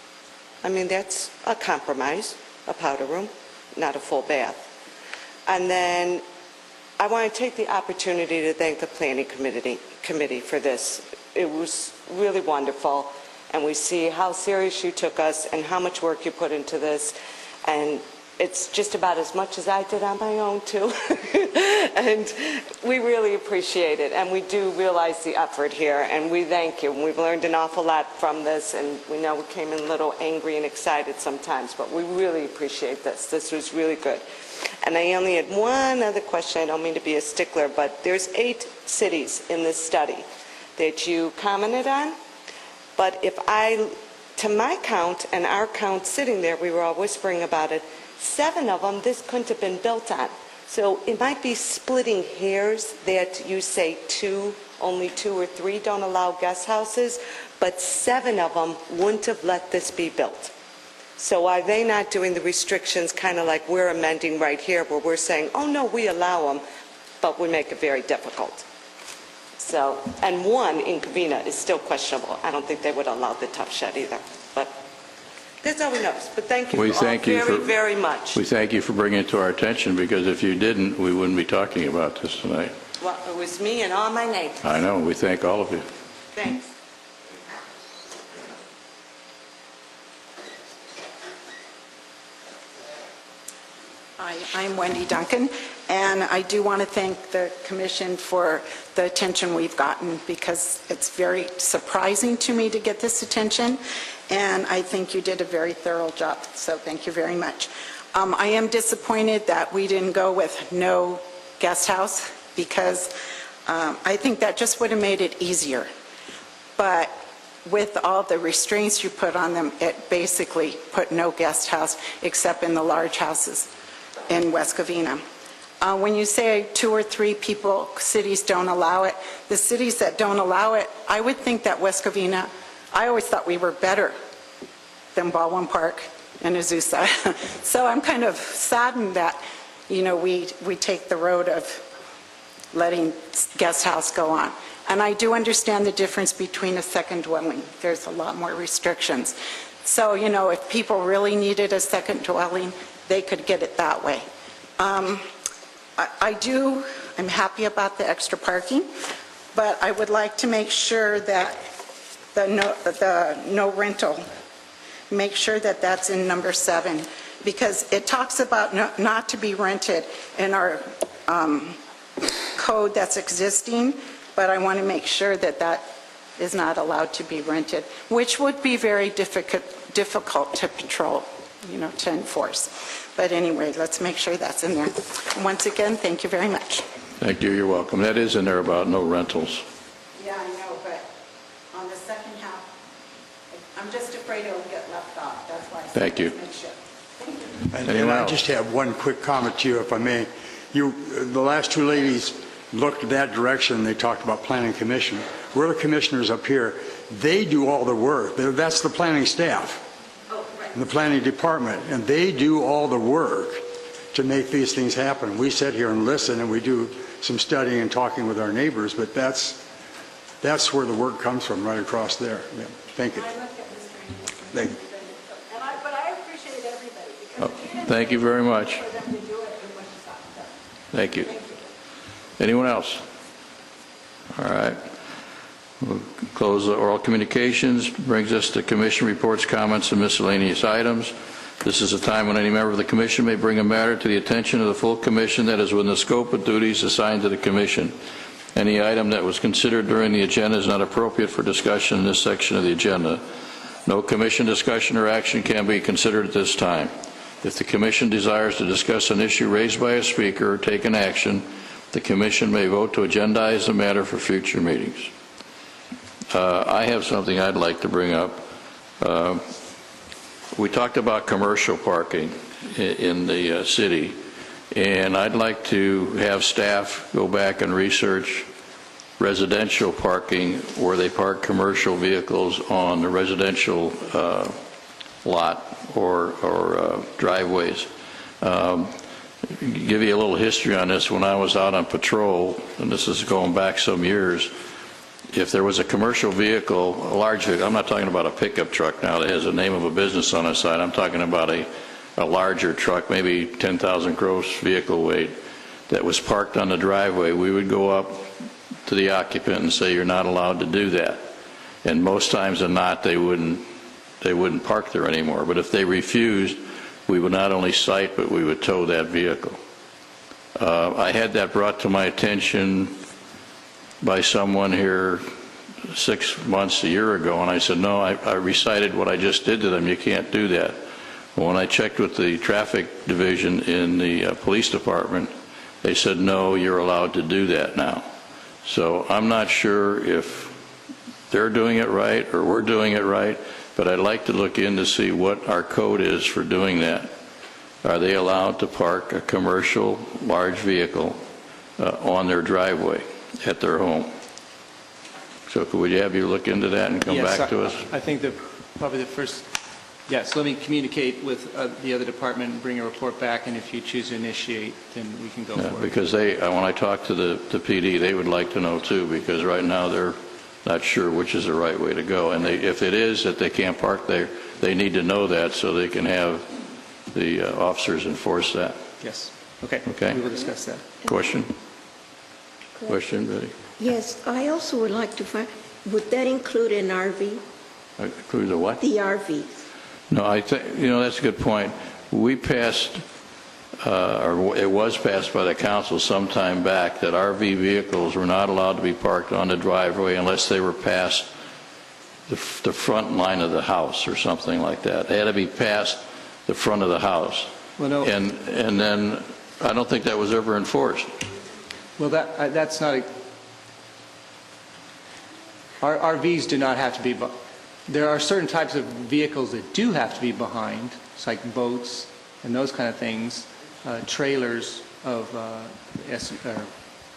I mean, that's a compromise, a powder room, not a full bath. And then I want to take the opportunity to thank the Planning Committee for this. It was really wonderful, and we see how serious you took us and how much work you put into this. And it's just about as much as I did on my own, too. And we really appreciate it, and we do realize the effort here, and we thank you. And we've learned an awful lot from this, and we know we came in a little angry and excited sometimes, but we really appreciate this. This was really good. And I only had one other question. I don't mean to be a stickler, but there's 8 cities in this study that you commented on. But if to my count and our count sitting there, we were all whispering about it, 7 of them this couldn't have been built on. So it might be splitting hairs that you say only 2 or 3 don't allow guest houses, but 7 of them wouldn't have let this be built. So are they not doing the restrictions kind of like we're amending right here, where we're saying, oh no, we allow them, but we make it very difficult? So, and 1 in Covina is still questionable. I don't think they would allow the tough shed either, but that's all we know. But thank you very much. We thank you for bringing it to our attention, because if you didn't, we wouldn't be talking about this tonight. Well, it was me and all my neighbors. I know. We thank all of you. Thanks. Hi, I'm Wendy Duncan, and I do want to thank the Commission for the attention we've gotten, because it's very surprising to me to get this attention, and I think you did a very thorough job, so thank you very much. I am disappointed that we didn't go with no guest house, because I think that just would have made it easier. But with all the restraints you put on them, it basically put no guest house except in the large houses in West Covina. When you say 2 or 3 cities don't allow it, the cities that don't allow it, I would think that West Covina, I always thought we were better than Baldwin Park and Azusa. So I'm kind of saddened that, we take the road of letting guest house go on. And I do understand the difference between a second dwelling. There's a lot more restrictions. So, if people really needed a second dwelling, they could get it that way. I'm happy about the extra parking, but I would like to make sure that the no rental, make sure that that's in number 7, because it talks about not to be rented in our code that's existing, but I want to make sure that that is not allowed to be rented, which would be very difficult to patrol, to enforce. But anyway, let's make sure that's in there. Once again, thank you very much. Thank you. You're welcome. That is in there about no rentals. Yeah, I know, but on the second half, I'm just afraid it'll get left off. That's why I said Thank you. make sure. Thank you. And I just have one quick comment to you, if I may. The last 2 ladies looked that direction. They talked about planning commission. We're the commissioners up here. They do all the work. That's the planning staff. In the planning department, and they do all the work to make these things happen. We sit here and listen, and we do some studying and talking with our neighbors, but that's where the work comes from, right across there. Yeah. Thank you. Thank you. But I appreciate everybody, because Thank you very much. for them to do it and what you thought. Thank you. Anyone else? All right. We'll close the oral communications. Brings us to commission reports, comments, and miscellaneous items. This is a time when any member of the commission may bring a matter to the attention of the full commission that is within the scope of duties assigned to the commission. Any item that was considered during the agenda is not appropriate for discussion in this section of the agenda. No commission discussion or action can be considered at this time. If the commission desires to discuss an issue raised by a speaker or take an action, the commission may vote to agendize the matter for future meetings. I have something I'd like to bring up. We talked about commercial parking in the city, and I'd like to have staff go back and research residential parking where they park commercial vehicles on the residential lot or driveways. Give you a little history on this. When I was out on patrol, and this is going back some years, if there was a commercial vehicle, a large vehicle, I'm not talking about a pickup truck now that has the name of a business on the side, I'm talking about a larger truck, maybe 10,000 gross vehicle weight, that was parked on the driveway, we would go up to the occupant and say, you're not allowed to do that. And most times than not, they wouldn't park there anymore. But if they refused, we would not only cite, but we would tow that vehicle. I had that brought to my attention by someone here 6 months, a year ago, and I said, no, I recited what I just did to them. You can't do that. When I checked with the traffic division in the police department, they said, no, you're allowed to do that now. So I'm not sure if they're doing it right or we're doing it right, but I'd like to look in to see what our code is for doing that. Are they allowed to park a commercial large vehicle on their driveway at their home? So could we have you look into that and come back to us? I think that probably the first, yes, let me communicate with the other department and bring a report back, and if you choose to initiate, then we can go forward. Because when I talk to the PD, they would like to know too, because right now they're not sure which is the right way to go. And if it is that they can't park there, they need to know that so they can have the officers enforce that. Yes. Okay. Okay. We will discuss that. Question? Question, Betty? Yes, I also would like to find, would that include an RV? Include the what? The RVs. No, I think, that's a good point. We passed, or it was passed by the council some time back, that RV vehicles were not allowed to be parked on the driveway unless they were past the front line of the house or something like that. They had to be past the front of the house. Well, no. And then I don't think that was ever enforced. Well, that's not our RVs do not have to be. There are certain types of vehicles that do have to be behind. It's like boats and those kind of things, trailers of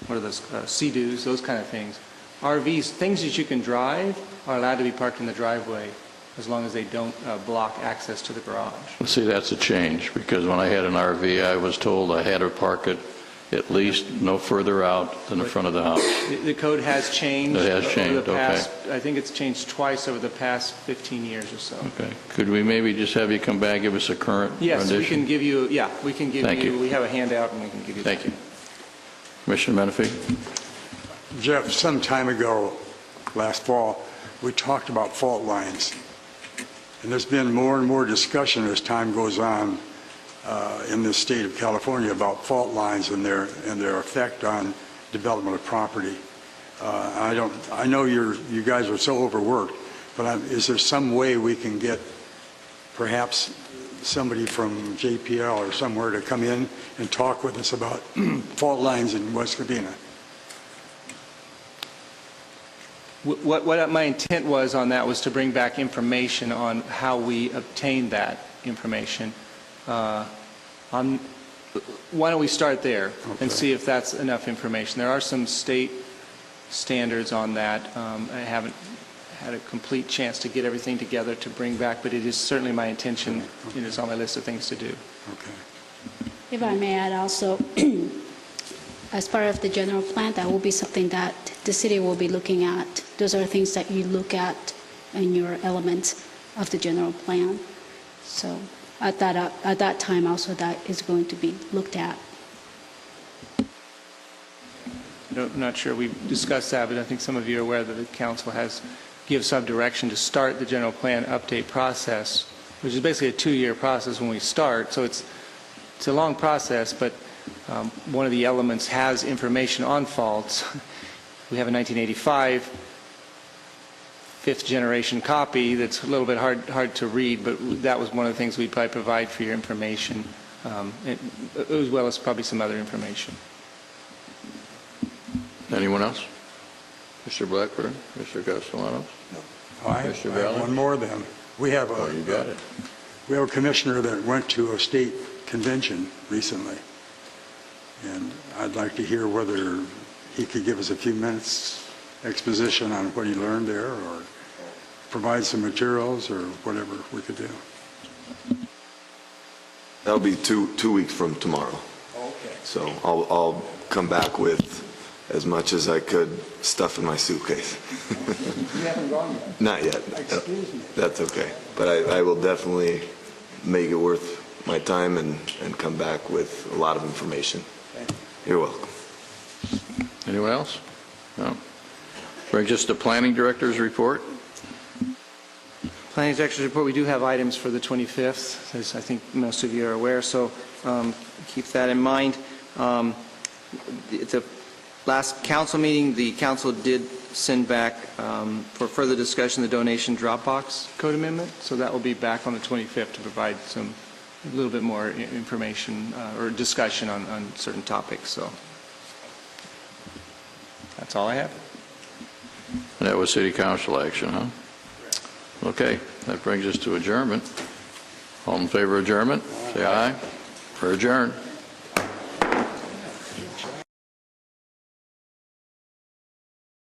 what are those, Sea-Doos, those kind of things. RVs, things that you can drive, are allowed to be parked in the driveway as long as they don't block access to the garage. Well, see, that's a change, because when I had an RV, I was told I had to park it at least no further out than the front of the house. The code has changed. It has changed, over the past, okay. I think it's changed twice over the past 15 years or so. Okay. Could we maybe just have you come back, give us a current Yes, rendition? we can give you, we can give Thank you. we have a handout and we can give you that. Thank you. Commissioner Menifee? Jeff, some time ago, last fall, we talked about fault lines. And there's been more and more discussion as time goes on in the state of California about fault lines and their effect on development of property. I know you guys are so overworked, but is there some way we can get perhaps somebody from JPL or somewhere to come in and talk with us about fault lines in West Covina? What my intent was on that was to bring back information on how we obtain that information. Why don't we start there and see if that's enough information? There are some state standards on that. I haven't had a complete chance to get everything together to bring back, but it is certainly my intention. It is on my list of things to do. Okay. If I may add also, as part of the general plan, that will be something that the city will be looking at. Those are things that you look at in your elements of the general plan. So at that time also that is going to be looked at. I'm not sure we discussed that, but I think some of you are aware that the council gives some direction to start the general plan update process, which is basically a 2-year process when we start. So it's a long process, but one of the elements has information on faults. We have a 1985 fifth-generation copy that's a little bit hard to read, but that was one of the things we'd probably provide for your information, as well as probably some other information. Anyone else? Mr. Blackburn, Mr. Castellanos? I Mr. have Ballard? one more then. We have Oh, you got it. We have a commissioner that went to a state convention recently, and I'd like to hear whether he could give us a few minutes exposition on what he learned there, or provide some materials, or whatever we could do. That'll be two weeks from tomorrow. Okay. So I'll come back with as much as I could stuff in my suitcase. You haven't gone yet? Not yet. Excuse me. That's okay. But I will definitely make it worth my time and come back with a lot of information. Thank you. You're welcome. Anyone else? No. Brings us to Planning Director's report. Planning Director's report, we do have items for the 25th, as I think most of you are aware, so keep that in mind. At the last council meeting, the council did send back for further discussion the donation Dropbox code amendment, so that will be back on the 25th to provide a little bit more information or discussion on certain topics. So that's all I have. And that was City Council action, huh? Okay, that brings us to adjournment. All in favor of adjournment, say aye. We're adjourned.